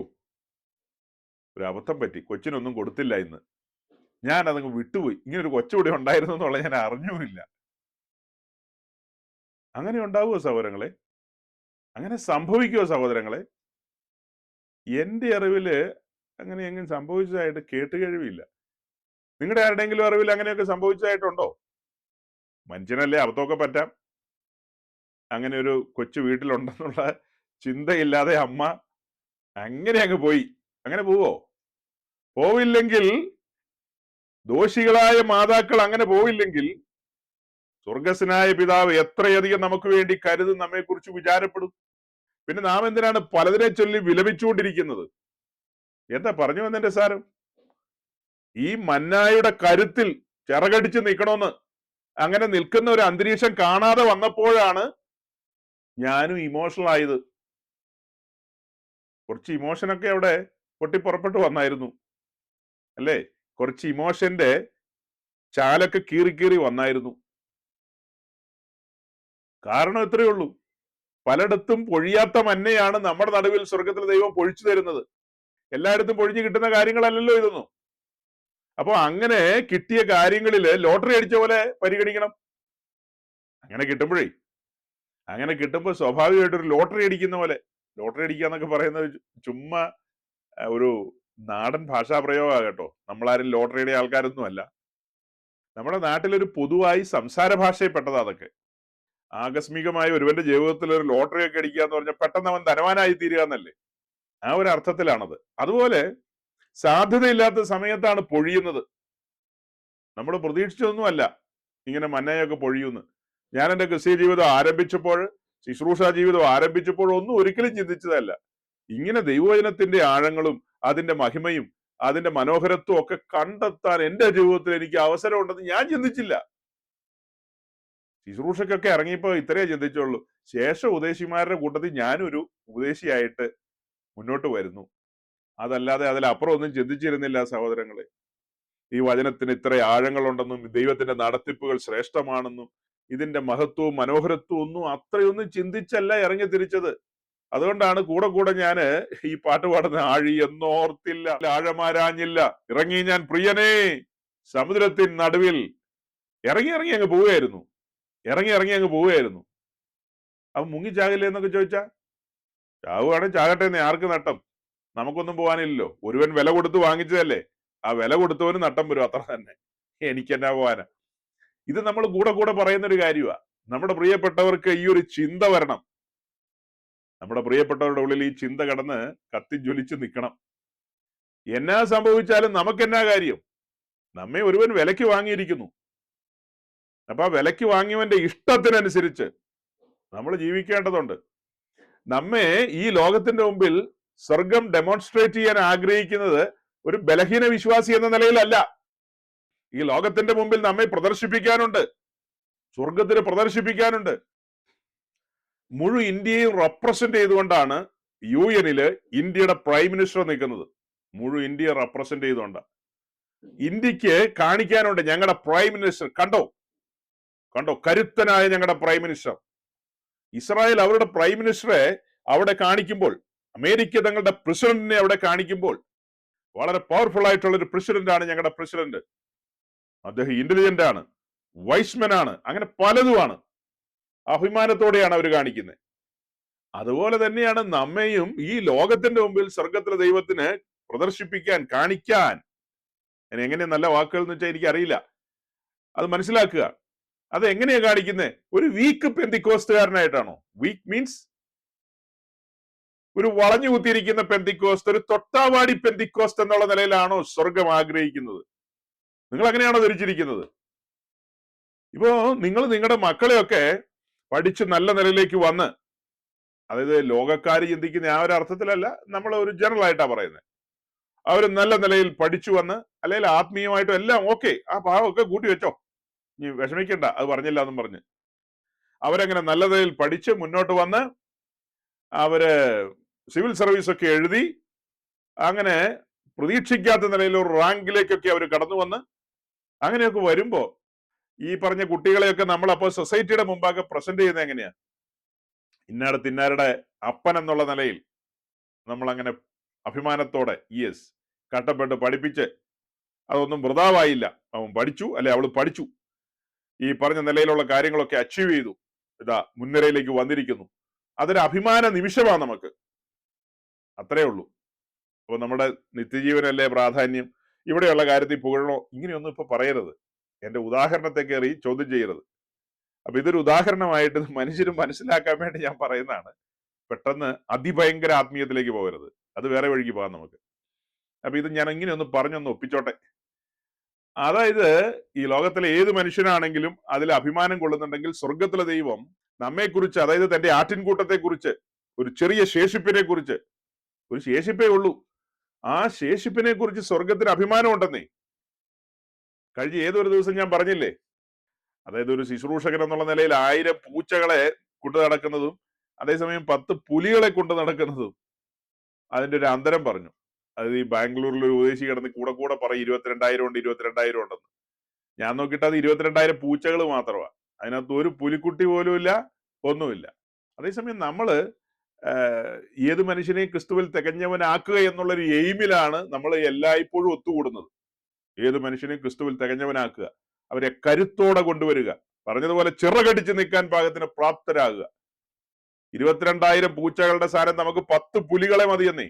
ഒരു അബദ്ധം പറ്റി, കൊച്ചിനൊന്നും കൊടുത്തില്ല ഇന്ന്, ഞാൻ അതങ്ങ് വിട്ടുപോയി, ഇങ്ങനെ ഒരു കൊച്ചുകൂടെ ഉണ്ടായിരുന്നു എന്നുള്ള ഞാൻ അറിഞ്ഞുമില്ല. അങ്ങനെ ഉണ്ടാവുമോ സഹോദരങ്ങളെ? അങ്ങനെ സംഭവിക്കുമോ സഹോദരങ്ങളെ? എന്റെ അറിവില് അങ്ങനെ എങ്ങനെ സംഭവിച്ചതായിട്ട് കേട്ടുകഴിവില്ല. നിങ്ങളുടെ ആരുടെയെങ്കിലും അറിവിൽ അങ്ങനെയൊക്കെ സംഭവിച്ചതായിട്ടുണ്ടോ? മനുഷ്യനല്ലേ, അബദ്ധമൊക്കെ പറ്റാം. അങ്ങനെ ഒരു കൊച്ചു വീട്ടിലുണ്ടെന്നുള്ള ചിന്തയില്ലാതെ അമ്മ അങ്ങനെ അങ്ങ് പോയി. അങ്ങനെ പോവോ? പോവില്ലെങ്കിൽ, ദോഷികളായ മാതാക്കൾ അങ്ങനെ പോവില്ലെങ്കിൽ, സ്വർഗസ്വനായ പിതാവ് എത്രയധികം നമുക്ക് വേണ്ടി കരുതും, നമ്മെ കുറിച്ച് വിചാരപ്പെടും. പിന്നെ നാം എന്തിനാണ് പലതിനെ ചൊല്ലി വിലപിച്ചുകൊണ്ടിരിക്കുന്നത്? എന്താ പറഞ്ഞു വന്നതിന്റെ സാരം? ഈ മന്നായുടെ കരുത്തിൽ ചിറകടിച്ച് നിൽക്കണമെന്ന്, അങ്ങനെ നിൽക്കുന്ന ഒരു അന്തരീക്ഷം കാണാതെ വന്നപ്പോഴാണ് ഞാനും ഇമോഷണൽ ആയത്. കുറച്ച് ഇമോഷനൊക്കെ അവിടെ പൊട്ടിപ്പുറപ്പെട്ടു വന്നായിരുന്നു, അല്ലേ? കുറച്ച് ഇമോഷന്റെ ചാലൊക്കെ കീറി കീറി വന്നായിരുന്നു. കാരണം ഇത്രയേ ഉള്ളൂ, പലയിടത്തും പൊഴിയാത്ത മന്നയാണ് നമ്മുടെ നടുവിൽ സ്വർഗത്തിലെ ദൈവം പൊഴിച്ചു തരുന്നത്. എല്ലായിടത്തും പൊഴിഞ്ഞു കിട്ടുന്ന കാര്യങ്ങളല്ലല്ലോ ഇതൊന്നും. അപ്പൊ അങ്ങനെ കിട്ടിയ കാര്യങ്ങളില് ലോട്ടറി അടിച്ച പോലെ പരിഗണിക്കണം. അങ്ങനെ കിട്ടുമ്പോൾ സ്വാഭാവികമായിട്ട് ഒരു ലോട്ടറി അടിക്കുന്ന പോലെ, ലോട്ടറി അടിക്കുക എന്നൊക്കെ പറയുന്നത് ചുമ്മാ ഒരു നാടൻ ഭാഷാ പ്രയോഗമാണ് കേട്ടോ. നമ്മളാരും ലോട്ടറിയുടെ ആൾക്കാരൊന്നും അല്ല. നമ്മുടെ നാട്ടിലൊരു പൊതുവായി സംസാര ഭാഷയിൽപ്പെട്ടതാ അതൊക്കെ. ആകസ്മികമായി ഒരുവന്റെ ജീവിതത്തിൽ ഒരു ലോട്ടറി ഒക്കെ അടിക്കുക എന്ന് പറഞ്ഞാൽ പെട്ടെന്ന് അവൻ ധനവാനായി തീരുക എന്നല്ലേ, ആ ഒരു അർത്ഥത്തിലാണത്. അതുപോലെ സാധ്യതയില്ലാത്ത സമയത്താണ് പൊഴിയുന്നത്. നമ്മൾ പ്രതീക്ഷിച്ചതൊന്നുമല്ല ഇങ്ങനെ മന്നയൊക്കെ പൊഴിയുന്നു. ഞാൻ എൻ്റെ ക്രിസ്തീയ ജീവിതം ആരംഭിച്ചപ്പോൾ, ശുശ്രൂഷ ജീവിതം ആരംഭിച്ചപ്പോൾ ഒന്നും ഒരിക്കലും ചിന്തിച്ചതല്ല ഇങ്ങനെ ദൈവവചനത്തിന്റെ ആഴങ്ങളും അതിന്റെ മഹിമയും അതിന്റെ മനോഹരത്വം ഒക്കെ കണ്ടെത്താൻ എൻ്റെ ജീവിതത്തിൽ എനിക്ക് അവസരമുണ്ടെന്ന് ഞാൻ ചിന്തിച്ചില്ല. ശുശ്രൂഷക്കൊക്കെ ഇറങ്ങിയപ്പോ ഇത്രയേ ചിന്തിച്ചുള്ളൂ. ശേഷം ഉപദേശിമാരുടെ കൂട്ടത്തിൽ ഞാനൊരു ഉപദേശിയായിട്ട് മുന്നോട്ട് വരുന്നു. അതല്ലാതെ അതിലപ്പുറം ഒന്നും ചിന്തിച്ചിരുന്നില്ല സഹോദരങ്ങളെ. ഈ വചനത്തിന് ഇത്ര ആഴങ്ങളുണ്ടെന്നും ദൈവത്തിന്റെ നടത്തിപ്പുകൾ ശ്രേഷ്ഠമാണെന്നും ഇതിന്റെ മഹത്വവും മനോഹരത്വവും ഒന്നും അത്രയൊന്നും ചിന്തിച്ചല്ല ഇറങ്ങി തിരിച്ചത്. അതുകൊണ്ടാണ് കൂടെ കൂടെ ഞാന് ഈ പാട്ട് പാടുന്ന ആഴി എന്നോർത്തില്ല, ആഴമാരാഞ്ഞില്ല, ഇറങ്ങി ഞാൻ പ്രിയനേ സമുദ്രത്തിൻ നടുവിൽ. ഇറങ്ങി അങ്ങ് പോവുകയായിരുന്നു. അങ്ങ് പോവുകയായിരുന്നു. അപ്പൊ മുങ്ങിച്ചാകില്ലേ എന്നൊക്കെ ചോദിച്ചാ, ചാവുകയാണെങ്കിൽ ചാകട്ടെ എന്ന് ആർക്ക് നട്ടം? നമുക്കൊന്നും പോകാനില്ലല്ലോ. ഒരുവൻ വില കൊടുത്ത് വാങ്ങിച്ചതല്ലേ, ആ വില കൊടുത്തവന് നട്ടം വരും, അത്ര തന്നെ. എനിക്ക് എന്നാ പോവാനാ? ഇത് നമ്മൾ കൂടെ കൂടെ പറയുന്ന ഒരു കാര്യമാണ്. നമ്മുടെ പ്രിയപ്പെട്ടവർക്ക് ഈ ഒരു ചിന്ത വരണം. നമ്മുടെ പ്രിയപ്പെട്ടവരുടെ ഉള്ളിൽ ഈ ചിന്ത കടന്ന് കത്തിജ്വലിച്ച് നിൽക്കണം. എന്നാ സംഭവിച്ചാലും നമുക്കെന്നാ കാര്യം? നമ്മെ ഒരുവൻ വിലയ്ക്ക് വാങ്ങിയിരിക്കുന്നു. അപ്പൊ ആ വിലയ്ക്ക് വാങ്ങിയവന്റെ ഇഷ്ടത്തിനനുസരിച്ച് നമ്മൾ ജീവിക്കേണ്ടതുണ്ട്. നമ്മെ ഈ ലോകത്തിന്റെ മുമ്പിൽ സ്വർഗം ഡെമോൺസ്ട്രേറ്റ് ചെയ്യാൻ ആഗ്രഹിക്കുന്നത് ഒരു ബലഹീന വിശ്വാസി എന്ന നിലയിലല്ല. ഈ ലോകത്തിന്റെ മുമ്പിൽ നമ്മെ പ്രദർശിപ്പിക്കാനുണ്ട്, സ്വർഗത്തിന് പ്രദർശിപ്പിക്കാനുണ്ട്. മുഴു ഇന്ത്യയും റെപ്രസെന്റ് ചെയ്തുകൊണ്ടാണ് UN ഇന്ത്യയുടെ പ്രൈം മിനിസ്റ്റർ നിൽക്കുന്നത്. മുഴു ഇന്ത്യയെ റെപ്രസെന്റ് ചെയ്തുകൊണ്ടാണ്. ഇന്ത്യക്ക് കാണിക്കാനുണ്ട്, ഞങ്ങളുടെ പ്രൈം മിനിസ്റ്റർ കണ്ടോ, കരുത്തനായ ഞങ്ങളുടെ പ്രൈം മിനിസ്റ്റർ. ഇസ്രായേൽ അവരുടെ പ്രൈം മിനിസ്റ്ററെ അവിടെ കാണിക്കുമ്പോൾ, അമേരിക്ക തങ്ങളുടെ പ്രസിഡന്റിനെ അവിടെ കാണിക്കുമ്പോൾ, വളരെ പവർഫുൾ ആയിട്ടുള്ള ഒരു പ്രസിഡന്റ് ആണ് ഞങ്ങളുടെ പ്രസിഡന്റ്. അദ്ദേഹം ഇന്റലിജന്റ് ആണ്, വൈസ്മൻ ആണ്, അങ്ങനെ പലതുമാണ്. അഭിമാനത്തോടെയാണ് അവർ കാണിക്കുന്നത്. അതുപോലെ തന്നെയാണ് നമ്മയും ഈ ലോകത്തിന്റെ മുമ്പിൽ സ്വർഗത്തിലെ ദൈവത്തിന് പ്രദർശിപ്പിക്കാൻ, കാണിക്കാൻ. എങ്ങനെയാ നല്ല വാക്കുകൾ എന്ന് വെച്ചാൽ എനിക്ക് അറിയില്ല, അത് മനസ്സിലാക്കുക. അത് എങ്ങനെയാ കാണിക്കുന്നത്? ഒരു വീക്ക് പെന്തിക്കോസ്റ്റുകാരനായിട്ടാണോ? വീക്ക് മീൻസ് ഒരു വളഞ്ഞു കുത്തിയിരിക്കുന്ന പെന്തിക്കോസ്റ്റ്, ഒരു തൊട്ടാവാടി പെന്തിക്കോസ്റ്റ് എന്നുള്ള നിലയിലാണോ സ്വർഗം ആഗ്രഹിക്കുന്നത്? നിങ്ങൾ അങ്ങനെയാണോ ധരിച്ചിരിക്കുന്നത്? ഇപ്പോ നിങ്ങൾ നിങ്ങളുടെ മക്കളെയൊക്കെ പഠിച്ച് നല്ല നിലയിലേക്ക് വന്ന്, അതായത് ലോകക്കാര് ചിന്തിക്കുന്ന ആ ഒരു അർത്ഥത്തിലല്ല, നമ്മൾ ഒരു ജനറൽ ആയിട്ടാ പറയുന്നത്, അവർ നല്ല നിലയിൽ പഠിച്ചു വന്ന്, അല്ലെങ്കിൽ ആത്മീയമായിട്ടും എല്ലാം ഓക്കെ, ആ ഭാവമൊക്കെ കൂട്ടി വെച്ചോ, ഇനി വിഷമിക്കണ്ട, അത് പറഞ്ഞില്ല എന്നും പറഞ്ഞ് അവരങ്ങനെ നല്ല നിലയിൽ പഠിച്ച് മുന്നോട്ട് വന്ന് അവര് സിവിൽ സർവീസ് ഒക്കെ എഴുതി അങ്ങനെ പ്രതീക്ഷിക്കാത്ത നിലയിൽ ഒരു റാങ്കിലേക്കൊക്കെ അവർ കടന്നു വന്ന് അങ്ങനെയൊക്കെ വരുമ്പോ ഈ പറഞ്ഞ കുട്ടികളെയൊക്കെ നമ്മൾ അപ്പോൾ സൊസൈറ്റിയുടെ മുമ്പാകെ പ്രസന്റ് ചെയ്യുന്നത് എങ്ങനെയാ? ഇന്നാടത്ത് ഇന്നാരുടെ അപ്പൻ എന്നുള്ള നിലയിൽ നമ്മൾ അങ്ങനെ അഭിമാനത്തോടെ യെസ് കഷ്ടപ്പെട്ട് പഠിപ്പിച്ച് അതൊന്നും വൃതാവായില്ല, അവൻ പഠിച്ചു അല്ലെ അവൾ പഠിച്ചു, ഈ പറഞ്ഞ നിലയിലുള്ള കാര്യങ്ങളൊക്കെ അച്ചീവ് ചെയ്തു, ഇതാ മുൻനിരയിലേക്ക് വന്നിരിക്കുന്നു, അതൊരു അഭിമാന നിമിഷമാണ് നമുക്ക്. അത്രേ ഉള്ളൂ. അപ്പൊ നമ്മുടെ നിത്യജീവനല്ലേ പ്രാധാന്യം, ഇവിടെയുള്ള കാര്യത്തിൽ പുകഴണോ ഇങ്ങനെയൊന്നും ഇപ്പൊ പറയരുത്. എന്റെ ഉദാഹരണത്തെ കയറി ചോദ്യം ചെയ്യരുത്. അപ്പൊ ഇതൊരു ഉദാഹരണമായിട്ട് മനുഷ്യരും മനസ്സിലാക്കാൻ വേണ്ടി ഞാൻ പറയുന്നതാണ്. പെട്ടെന്ന് അതിഭയങ്കര ആത്മീയത്തിലേക്ക് പോകരുത്, അത് വേറെ വഴിക്ക് പോകാം നമുക്ക്. അപ്പൊ ഇത് ഞാൻ ഇങ്ങനെ ഒന്ന് പറഞ്ഞൊന്ന് ഒപ്പിച്ചോട്ടെ. അതായത് ഈ ലോകത്തിലെ ഏത് മനുഷ്യനാണെങ്കിലും അതിൽ അഭിമാനം കൊള്ളുന്നുണ്ടെങ്കിൽ സ്വർഗത്തിലെ ദൈവം നമ്മെക്കുറിച്ച്, അതായത് തന്റെ ആട്ടിൻകൂട്ടത്തെ കുറിച്ച്, ഒരു ചെറിയ ശേഷിപ്പിനെ കുറിച്ച്, ഒരു ശേഷിപ്പേ ഉള്ളൂ, ആ ശേഷിപ്പിനെ കുറിച്ച് സ്വർഗത്തിന് അഭിമാനം ഉണ്ടെന്നേ. കഴിഞ്ഞ ഏതൊരു ദിവസം ഞാൻ പറഞ്ഞില്ലേ, അതായത് ഒരു ശുശ്രൂഷകൻ എന്നുള്ള നിലയിൽ 1000 പൂച്ചകളെ കൊണ്ടു നടക്കുന്നതും അതേസമയം 10 പുലികളെ കൊണ്ടു നടക്കുന്നതും അതിന്റെ ഒരു അന്തരം പറഞ്ഞു. അത് ഈ ബാംഗ്ലൂരിൽ ഒരു ഉപദേശി കിടന്ന് കൂടെ കൂടെ പറയും 22,000 ഉണ്ട്, 22,000 ഉണ്ടെന്ന്. ഞാൻ നോക്കിയിട്ട് അത് 22,000 പൂച്ചകൾ മാത്രമാണ്. അതിനകത്ത് ഒരു പുലിക്കുട്ടി പോലും ഇല്ല, ഒന്നുമില്ല. അതേസമയം നമ്മള് ഏത് മനുഷ്യനെയും ക്രിസ്തുവിൽ തികഞ്ഞവനാക്കുക എന്നുള്ളൊരു എയിമിലാണ് നമ്മൾ എല്ലായ്പ്പോഴും ഒത്തുകൂടുന്നത്. ഏത് മനുഷ്യനെയും ക്രിസ്തുവിൽ തികഞ്ഞവനാക്കുക, അവരെ കരുത്തോടെ കൊണ്ടുവരിക, പറഞ്ഞതുപോലെ ചിറകടിച്ച് നിൽക്കാൻ പാകത്തിന് പ്രാപ്തരാകുക. 22,000 പൂച്ചകളുടെ സ്ഥാനം നമുക്ക് 10 പുലികളെ മതിയെന്നേ.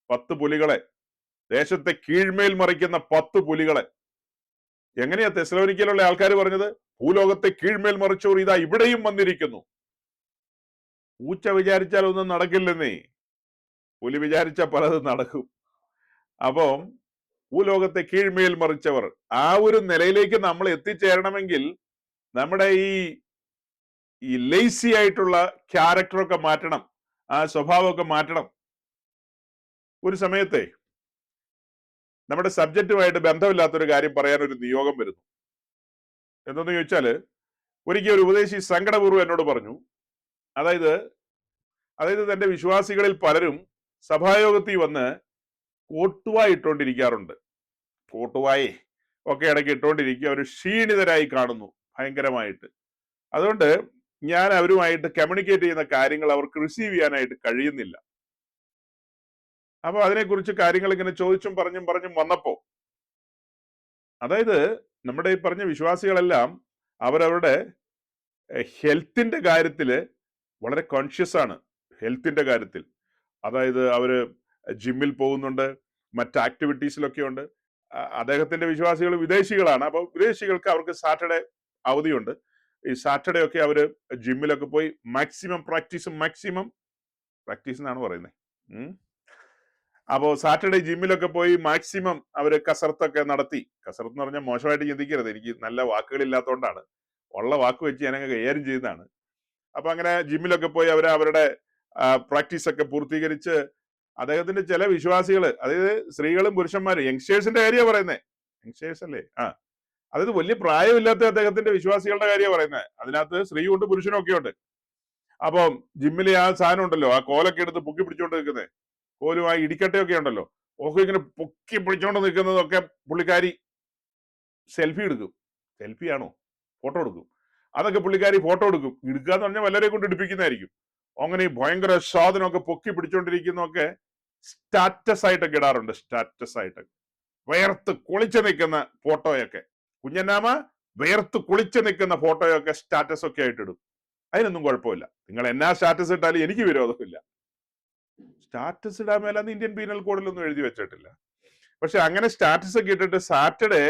10 പുലികളെ, ദേശത്തെ കീഴ്മേൽ മറിക്കുന്ന 10 പുലികളെ. എങ്ങനെയാ തെസ്സലോനിക്കയിലുള്ള ആൾക്കാർ പറഞ്ഞത്? ഭൂലോകത്തെ കീഴ്മേൽ മറിച്ചോർ ഇതാ ഇവിടെയും വന്നിരിക്കുന്നു. പൂച്ച വിചാരിച്ചാൽ ഒന്നും നടക്കില്ലെന്നേ, പുലി വിചാരിച്ച പലതും നടക്കും. അപ്പം ഭൂലോകത്തെ കീഴ്മേൽ മറിച്ചവർ, ആ ഒരു നിലയിലേക്ക് നമ്മൾ എത്തിച്ചേരണമെങ്കിൽ നമ്മുടെ ഈ ലേസി ആയിട്ടുള്ള ക്യാരക്ടറൊക്കെ മാറ്റണം, ആ സ്വഭാവമൊക്കെ മാറ്റണം. ഒരു സമയത്തെ നമ്മുടെ സബ്ജക്റ്റുമായിട്ട് ബന്ധമില്ലാത്തൊരു കാര്യം പറയാൻ ഒരു നിയോഗം വരുന്നു. എന്തെന്ന് ചോദിച്ചാല്, ഒരിക്കൽ ഒരു ഉപദേശി സങ്കടപൂർവ്വം എന്നോട് പറഞ്ഞു, അതായത് തന്റെ വിശ്വാസികളിൽ പലരും സഭായോഗത്തിൽ വന്ന് കോട്ടുവായി ഇട്ടുകൊണ്ടിരിക്കാറുണ്ട്. കോട്ടുവായി ഒക്കെ ഇടയ്ക്ക് ഇട്ടുകൊണ്ടിരിക്കുക, അവർ ക്ഷീണിതരായി കാണുന്നു ഭയങ്കരമായിട്ട്. അതുകൊണ്ട് ഞാൻ അവരുമായിട്ട് കമ്മ്യൂണിക്കേറ്റ് ചെയ്യുന്ന കാര്യങ്ങൾ അവർക്ക് റിസീവ് ചെയ്യാനായിട്ട് കഴിയുന്നില്ല. അപ്പൊ അതിനെക്കുറിച്ച് കാര്യങ്ങൾ ഇങ്ങനെ ചോദിച്ചും പറഞ്ഞും വന്നപ്പോ, അതായത് നമ്മുടെ ഈ പറഞ്ഞ വിശ്വാസികളെല്ലാം അവരവരുടെ ഹെൽത്തിന്റെ കാര്യത്തില് വളരെ കോൺഷ്യസ് ആണ്. ഹെൽത്തിന്റെ കാര്യത്തിൽ, അതായത് അവര് ജിമ്മിൽ പോകുന്നുണ്ട്, മറ്റ് ആക്ടിവിറ്റീസിലൊക്കെ ഉണ്ട്. അദ്ദേഹത്തിന്റെ വിശ്വാസികൾ വിദേശികളാണ്. അപ്പൊ വിദേശികൾക്ക് അവർക്ക് സാറ്റർഡേ അവധിയുണ്ട്. ഈ സാറ്റർഡേ ഒക്കെ അവര് ജിമ്മിലൊക്കെ പോയി മാക്സിമം പ്രാക്ടീസ് എന്നാണ് പറയുന്നത്. അപ്പോൾ സാറ്റർഡേ ജിമ്മിലൊക്കെ പോയി മാക്സിമം അവര് കസർത്തൊക്കെ നടത്തി. കസർത്ത് എന്ന് പറഞ്ഞാൽ മോശമായിട്ട് ചിന്തിക്കരുത്, എനിക്ക് നല്ല വാക്കുകളില്ലാത്തതുകൊണ്ടാണ്, ഉള്ള വാക്ക് വെച്ച് ഞാനങ്ങ് കൈകാര്യം ചെയ്യുന്നതാണ്. അപ്പൊ അങ്ങനെ ജിമ്മിലൊക്കെ പോയി അവരുടെ പ്രാക്ടീസ് ഒക്കെ പൂർത്തീകരിച്ച്, അദ്ദേഹത്തിന്റെ ചില വിശ്വാസികൾ, അതായത് സ്ത്രീകളും പുരുഷന്മാരും, യങ്സ്റ്റേഴ്സിന്റെ കാര്യമാണ് പറയുന്നത്. യങ്സ്റ്റേഴ്സ് അല്ലേ? അതായത് വലിയ പ്രായമില്ലാത്ത അദ്ദേഹത്തിന്റെ വിശ്വാസികളുടെ കാര്യമാണ് പറയുന്നത്. അതിനകത്ത് സ്ത്രീയും ഉണ്ട്, പുരുഷനും ഒക്കെ ഉണ്ട്. അപ്പം ജിമ്മിലെ ആ സാധനം ഉണ്ടല്ലോ, ആ കോലൊക്കെ എടുത്ത് പൊക്കി പിടിച്ചോണ്ട് നിൽക്കുന്നത്, കോലും ആ ഇടിക്കട്ടയൊക്കെ ഉണ്ടല്ലോ, ഒക്കെ ഇങ്ങനെ പൊക്കി പിടിച്ചോണ്ട് നിൽക്കുന്നതൊക്കെ പുള്ളിക്കാരി സെൽഫി എടുക്കും. സെൽഫിയാണോ, ഫോട്ടോ എടുക്കും. അതൊക്കെ പുള്ളിക്കാരി ഫോട്ടോ എടുക്കും. എടുക്കുക എന്ന് പറഞ്ഞാൽ വല്ലവരെ കൊണ്ട് എടുപ്പിക്കുന്നതായിരിക്കും. അങ്ങനെ ഈ ഭയങ്കര സാധനമൊക്കെ പൊക്കി പിടിച്ചോണ്ടിരിക്കുന്നതൊക്കെ സ്റ്റാറ്റസ് ആയിട്ടൊക്കെ ഇടാറുണ്ട്. സ്റ്റാറ്റസ് ആയിട്ടൊക്കെ വേർത്ത് കുളിച്ച് നിൽക്കുന്ന ഫോട്ടോയൊക്കെ, കുഞ്ഞന്നാമ വേർത്ത് കുളിച്ച് നിൽക്കുന്ന ഫോട്ടോയൊക്കെ സ്റ്റാറ്റസ് ഒക്കെ ആയിട്ട് ഇടും. അതിനൊന്നും കുഴപ്പമില്ല. നിങ്ങൾ എന്നാ സ്റ്റാറ്റസ് ഇട്ടാലും എനിക്ക് വിരോധമില്ല. സ്റ്റാറ്റസ് ഇടാൻ മേലാന്ന് ഇന്ത്യൻ പീനൽ കോഡിലൊന്നും എഴുതി വെച്ചിട്ടില്ല. പക്ഷെ അങ്ങനെ സ്റ്റാറ്റസ് ഒക്കെ ഇട്ടിട്ട് സാറ്റർഡേ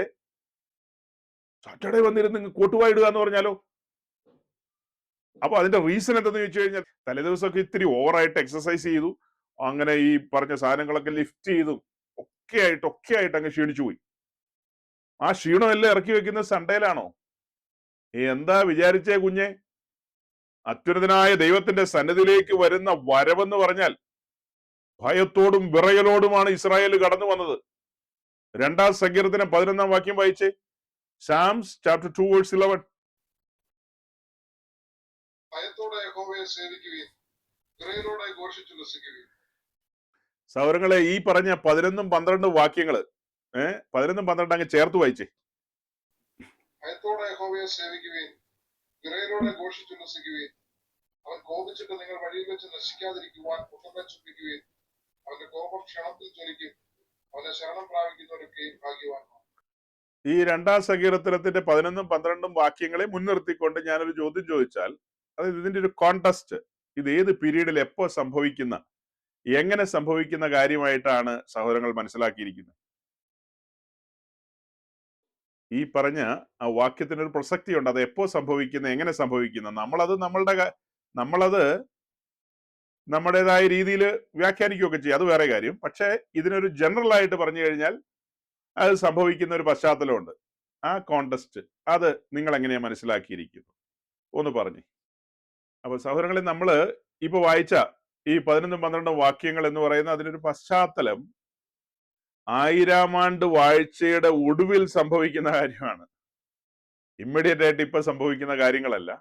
വന്നിരുന്ന് കോട്ടുവായി ഇടുക എന്ന് പറഞ്ഞാലോ? അപ്പൊ അതിന്റെ റീസൺ എന്തെന്ന് ചോദിച്ചു കഴിഞ്ഞാൽ, തലേദിവസമൊക്കെ ഇത്തിരി ഓവറായിട്ട് എക്സസൈസ് ചെയ്തു, അങ്ങനെ ഈ പറഞ്ഞ സാധനങ്ങളൊക്കെ ലിഫ്റ്റ് ചെയ്തും ഒക്കെ ആയിട്ട് അങ്ങ് ക്ഷീണിച്ചു പോയി. ആ ക്ഷീണം എല്ലാം ഇറക്കി വെക്കുന്നത് സൺഡേയിലാണോ? എന്താ വിചാരിച്ചേ കുഞ്ഞെ? അത്യുന്നതനായ ദൈവത്തിന്റെ സന്നിധിയിലേക്ക് വരുന്ന വരവെന്ന് പറഞ്ഞാൽ ഭയത്തോടും വിറയലോടുമാണ് ഇസ്രായേൽ കടന്നു വന്നത്. 2 സങ്കീർത്തനം 11 വാക്യം വായിച്ചേ. Psalms chapter 2 verse 11. സൗരങ്ങളെ, ഈ പറഞ്ഞ 11 12 വാക്യങ്ങള് 11 12 അങ്ങ് ചേർത്ത് വായിച്ചേ. അവൻ കോപിച്ചിട്ട് നിങ്ങൾ വഴിയിൽ വെച്ച് നശിക്കാതിരിക്കുവാൻ മുഖത്തെ ചുംബിക്കുവിൻ. അവന്റെ കോപം ക്ഷണത്തിൽ ജ്വലിക്കും. അവനെ ശരണം പ്രാപിക്കുന്നവരൊക്കെ ഭാഗ്യവാന്മാർ. ഈ 2 സങ്കീർത്തനത്തിന്റെ 11 12 വാക്യങ്ങളെ മുൻനിർത്തിക്കൊണ്ട് ഞാനൊരു ചോദ്യം ചോദിച്ചാൽ, അതായത് ഇതിന്റെ ഒരു കോണ്ടസ്റ്റ്, ഇത് ഏത് പീരീഡിൽ എപ്പോ സംഭവിക്കുന്ന, എങ്ങനെ സംഭവിക്കുന്ന കാര്യമായിട്ടാണ് സഹോദരങ്ങൾ മനസ്സിലാക്കിയിരിക്കുന്നത്? ഈ പറഞ്ഞ ആ വാക്യത്തിനൊരു പ്രസക്തിയുണ്ട്. അത് എപ്പോ സംഭവിക്കുന്ന, എങ്ങനെ സംഭവിക്കുന്ന, നമ്മളത് നമ്മുടേതായ രീതിയിൽ വ്യാഖ്യാനിക്കുകയൊക്കെ ചെയ്യും, അത് വേറെ കാര്യം. പക്ഷേ ഇതിനൊരു ജനറൽ ആയിട്ട് പറഞ്ഞു കഴിഞ്ഞാൽ അത് സംഭവിക്കുന്ന ഒരു പശ്ചാത്തലമുണ്ട്. ആ കോണ്ടസ്റ്റ് അത് നിങ്ങൾ എങ്ങനെയാ മനസ്സിലാക്കിയിരിക്കുന്നു ഒന്ന് പറഞ്ഞു. അപ്പൊ സഹോദരങ്ങളെ, നമ്മള് ഇപ്പൊ വായിച്ച ഈ 11 12 വാക്യങ്ങൾ എന്ന് പറയുന്ന അതിനൊരു പശ്ചാത്തലം 1000 ആണ്ട് വാഴ്ചയുടെ ഒടുവിൽ സംഭവിക്കുന്ന കാര്യമാണ്. ഇമ്മീഡിയറ്റ് ആയിട്ട് ഇപ്പൊ സംഭവിക്കുന്ന കാര്യങ്ങളല്ല.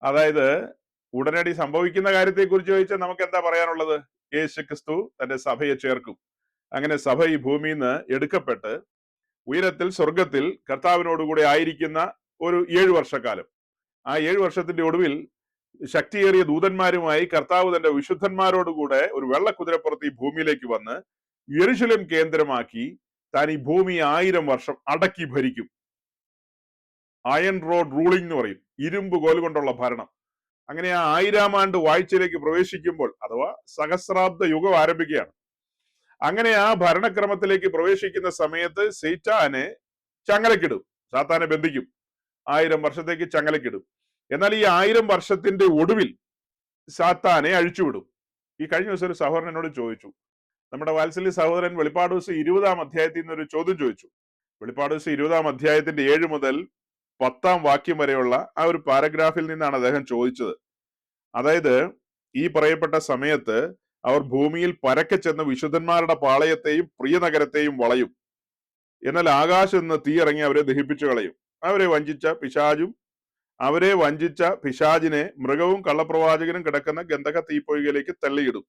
അതായത് ഉടനടി സംഭവിക്കുന്ന കാര്യത്തെ കുറിച്ച് ചോദിച്ചാൽ നമുക്ക് എന്താ പറയാനുള്ളത്? യേശു ക്രിസ്തു തന്റെ സഭയെ ചേർക്കും. അങ്ങനെ സഭ ഈ ഭൂമിയിൽ നിന്ന് എടുക്കപ്പെട്ട് ഉയരത്തിൽ സ്വർഗത്തിൽ കർത്താവിനോടുകൂടെ ആയിരിക്കുന്ന ഒരു 7 വർഷക്കാലം. ആ 7 വർഷത്തിന്റെ ഒടുവിൽ ശക്തിയേറിയ ദൂതന്മാരുമായി കർത്താവ് തന്റെ വിശുദ്ധന്മാരോടുകൂടെ ഒരു വെള്ളക്കുതിരപ്പുറത്ത് ഈ ഭൂമിയിലേക്ക് വന്ന് യെരുശലേം കേന്ദ്രമാക്കി താൻ ഈ ഭൂമി 1000 വർഷം അടക്കി ഭരിക്കും. അയൺ റോഡ് റൂളിംഗ് എന്ന് പറയും, ഇരുമ്പ് കോൽ കൊണ്ടുള്ള ഭരണം. അങ്ങനെ ആ 1000 ആണ്ട് വാഴ്ചയിലേക്ക് പ്രവേശിക്കുമ്പോൾ, അഥവാ സഹസ്രാബ്ദ യുഗം ആരംഭിക്കുകയാണ്. അങ്ങനെ ആ ഭരണക്രമത്തിലേക്ക് പ്രവേശിക്കുന്ന സമയത്ത് സൈത്താനെ ചങ്ങലക്കിടും, സാത്താനെ ബന്ധിക്കും, 1000 വർഷത്തേക്ക് ചങ്ങലക്കിടും. എന്നാൽ ഈ 1000 വർഷത്തിന്റെ ഒടുവിൽ സാത്താനെ അഴിച്ചുവിടും. ഈ കഴിഞ്ഞ ദിവസം ഒരു സഹോദരൻ എന്നോട് ചോദിച്ചു, നമ്മുടെ വാത്സല്യ സഹോദരൻ വെളിപ്പാട് ദിവസം 20-ാം അധ്യായത്തിൽ നിന്ന് ഒരു ചോദ്യം ചോദിച്ചു. വെളിപ്പാട് ദിവസം 20-ാം അധ്യായത്തിന്റെ 7 മുതൽ 10-ാം വാക്യം വരെയുള്ള ആ ഒരു പാരഗ്രാഫിൽ നിന്നാണ് അദ്ദേഹം ചോദിച്ചത്. അതായത് ഈ പറയപ്പെട്ട സമയത്ത് അവർ ഭൂമിയിൽ പരക്കെ ചെന്ന് വിശുദ്ധന്മാരുടെ പാളയത്തെയും പ്രിയ നഗരത്തെയും വളയും. എന്നാൽ ആകാശത്ത് നിന്ന് തീ ഇറങ്ങി അവരെ ദഹിപ്പിച്ചു കളയും. അവരെ വഞ്ചിച്ച പിശാചിനെ മൃഗവും കള്ളപ്രവാചകനും കിടക്കുന്ന ഗന്ധക തീപ്പൊയ്കയിലേക്ക് തള്ളിയിടും.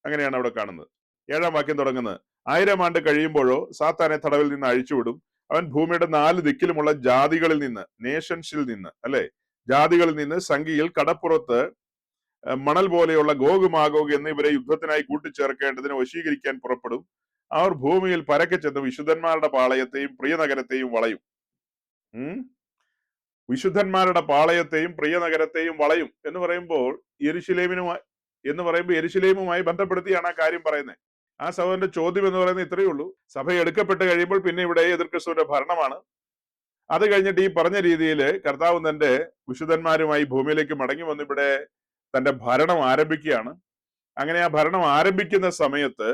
അങ്ങനെയാണ് അവിടെ കാണുന്നത്. 7-ാം വാക്യം തുടങ്ങുന്നത്, 1000 ആണ്ട് കഴിയുമ്പോഴോ സാത്താനെ തടവിൽ നിന്ന് അഴിച്ചുവിടും. അവൻ ഭൂമിയുടെ 4 ദിക്കിലുമുള്ള ജാതികളിൽ നിന്ന്, നേഷൻസിൽ നിന്ന്, അല്ലെ, ജാതികളിൽ നിന്ന് സംഖ്യയിൽ കടപ്പുറത്ത് മണൽ പോലെയുള്ള ഗോഗ് മാഗോഗ് എന്നിവരെ യുദ്ധത്തിനായി കൂട്ടിച്ചേർക്കേണ്ടതിന് വശീകരിക്കാൻ പുറപ്പെടും. അവർ ഭൂമിയിൽ പരക്കെ ചെന്ന് വിശുദ്ധന്മാരുടെ പാളയത്തെയും പ്രിയ നഗരത്തെയും വളയും. വിശുദ്ധന്മാരുടെ പാളയത്തെയും പ്രിയ നഗരത്തെയും വളയും എന്ന് പറയുമ്പോൾ യെരുശലേമുമായി ബന്ധപ്പെടുത്തിയാണ് ആ കാര്യം പറയുന്നത്. ആ സഹോദരന്റെ ചോദ്യം എന്ന് പറയുന്നത് ഇത്രയേ ഉള്ളൂ: സഭ എടുക്കപ്പെട്ട് കഴിയുമ്പോൾ പിന്നെ ഇവിടെ എതിർ ക്രിസ്തുവിന്റെ ഭരണമാണ്. അത് കഴിഞ്ഞിട്ട് ഈ പറഞ്ഞ രീതിയിൽ കർത്താവ് തന്റെ വിശുദ്ധന്മാരുമായി ഭൂമിയിലേക്ക് മടങ്ങി വന്ന് ഇവിടെ തന്റെ ഭരണം ആരംഭിക്കുകയാണ്. അങ്ങനെ ആ ഭരണം ആരംഭിക്കുന്ന സമയത്ത്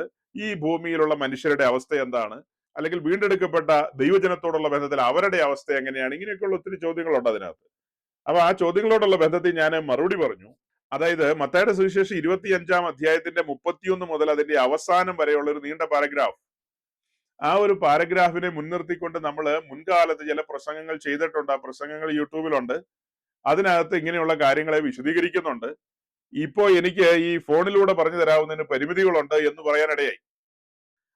ഈ ഭൂമിയിലുള്ള മനുഷ്യരുടെ അവസ്ഥ എന്താണ്, അല്ലെങ്കിൽ വീണ്ടെടുക്കപ്പെട്ട ദൈവജനത്തോടുള്ള ബന്ധത്തിൽ അവരുടെ അവസ്ഥ എങ്ങനെയാണ്, ഇങ്ങനെയൊക്കെയുള്ള ഒത്തിരി ചോദ്യങ്ങളുണ്ട് അതിനകത്ത്. അപ്പൊ ആ ചോദ്യങ്ങളോടുള്ള ബന്ധത്തിൽ ഞാൻ മറുപടി പറഞ്ഞു. അതായത് മത്തായിയുടെ സുവിശേഷം 25-ാം അധ്യായത്തിന്റെ 31 മുതൽ അതിന്റെ അവസാനം വരെയുള്ള ഒരു നീണ്ട പാരഗ്രാഫ്, ആ ഒരു പാരഗ്രാഫിനെ മുൻനിർത്തിക്കൊണ്ട് നമ്മൾ മുൻകാലത്ത് ചില പ്രസംഗങ്ങൾ ചെയ്തിട്ടുണ്ട്. ആ പ്രസംഗങ്ങൾ യൂട്യൂബിലുണ്ട്. അതിനകത്ത് ഇങ്ങനെയുള്ള കാര്യങ്ങളെ വിശദീകരിക്കുന്നുണ്ട്. ഇപ്പോ എനിക്ക് ഈ ഫോണിലൂടെ പറഞ്ഞു തരാവുന്നതിന് പരിമിതികളുണ്ട് എന്ന് പറയാനിടയായി.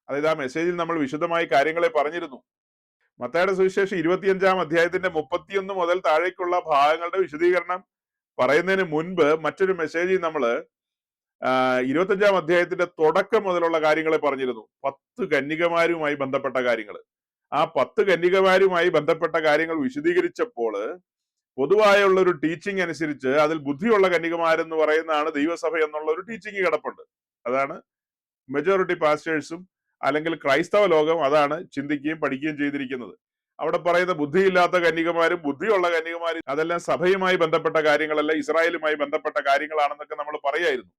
അതായത് ആ മെസ്സേജിൽ നമ്മൾ വിശദമായി കാര്യങ്ങളെ പറഞ്ഞിരുന്നു. മത്തായിയുടെ സുവിശേഷം 25-ാം അധ്യായത്തിന്റെ 31 മുതൽ താഴേക്കുള്ള ഭാഗങ്ങളുടെ വിശദീകരണം പറയുന്നതിന് മുൻപ് മറ്റൊരു മെസ്സേജിൽ നമ്മൾ 25-ാം അധ്യായത്തിന്റെ തുടക്കം മുതലുള്ള കാര്യങ്ങളെ പറഞ്ഞിരുന്നു. 10 കന്യകമാരുമായി ബന്ധപ്പെട്ട കാര്യങ്ങൾ. ആ 10 കന്യകമാരുമായി ബന്ധപ്പെട്ട കാര്യങ്ങൾ വിശദീകരിച്ചപ്പോൾ പൊതുവായുള്ള ഒരു ടീച്ചിങ് അനുസരിച്ച് അതിൽ ബുദ്ധിയുള്ള കന്യകമാരെന്ന് പറയുന്നതാണ് ദൈവസഭ എന്നുള്ള ഒരു ടീച്ചിങ് കിടപ്പുണ്ട്. അതാണ് മെജോറിറ്റി പാസ്റ്റേഴ്സും അല്ലെങ്കിൽ ക്രൈസ്തവ ലോകം അതാണ് ചിന്തിക്കുകയും പഠിക്കുകയും ചെയ്തിരിക്കുന്നത്. അവിടെ പറയുന്ന ബുദ്ധിയില്ലാത്ത കന്യകമാരും ബുദ്ധിയുള്ള കന്യകമാരും അതെല്ലാം സഭയുമായി ബന്ധപ്പെട്ട കാര്യങ്ങളല്ല, ഇസ്രായേലുമായി ബന്ധപ്പെട്ട കാര്യങ്ങളാണെന്നൊക്കെ നമ്മൾ പറയായിരുന്നു.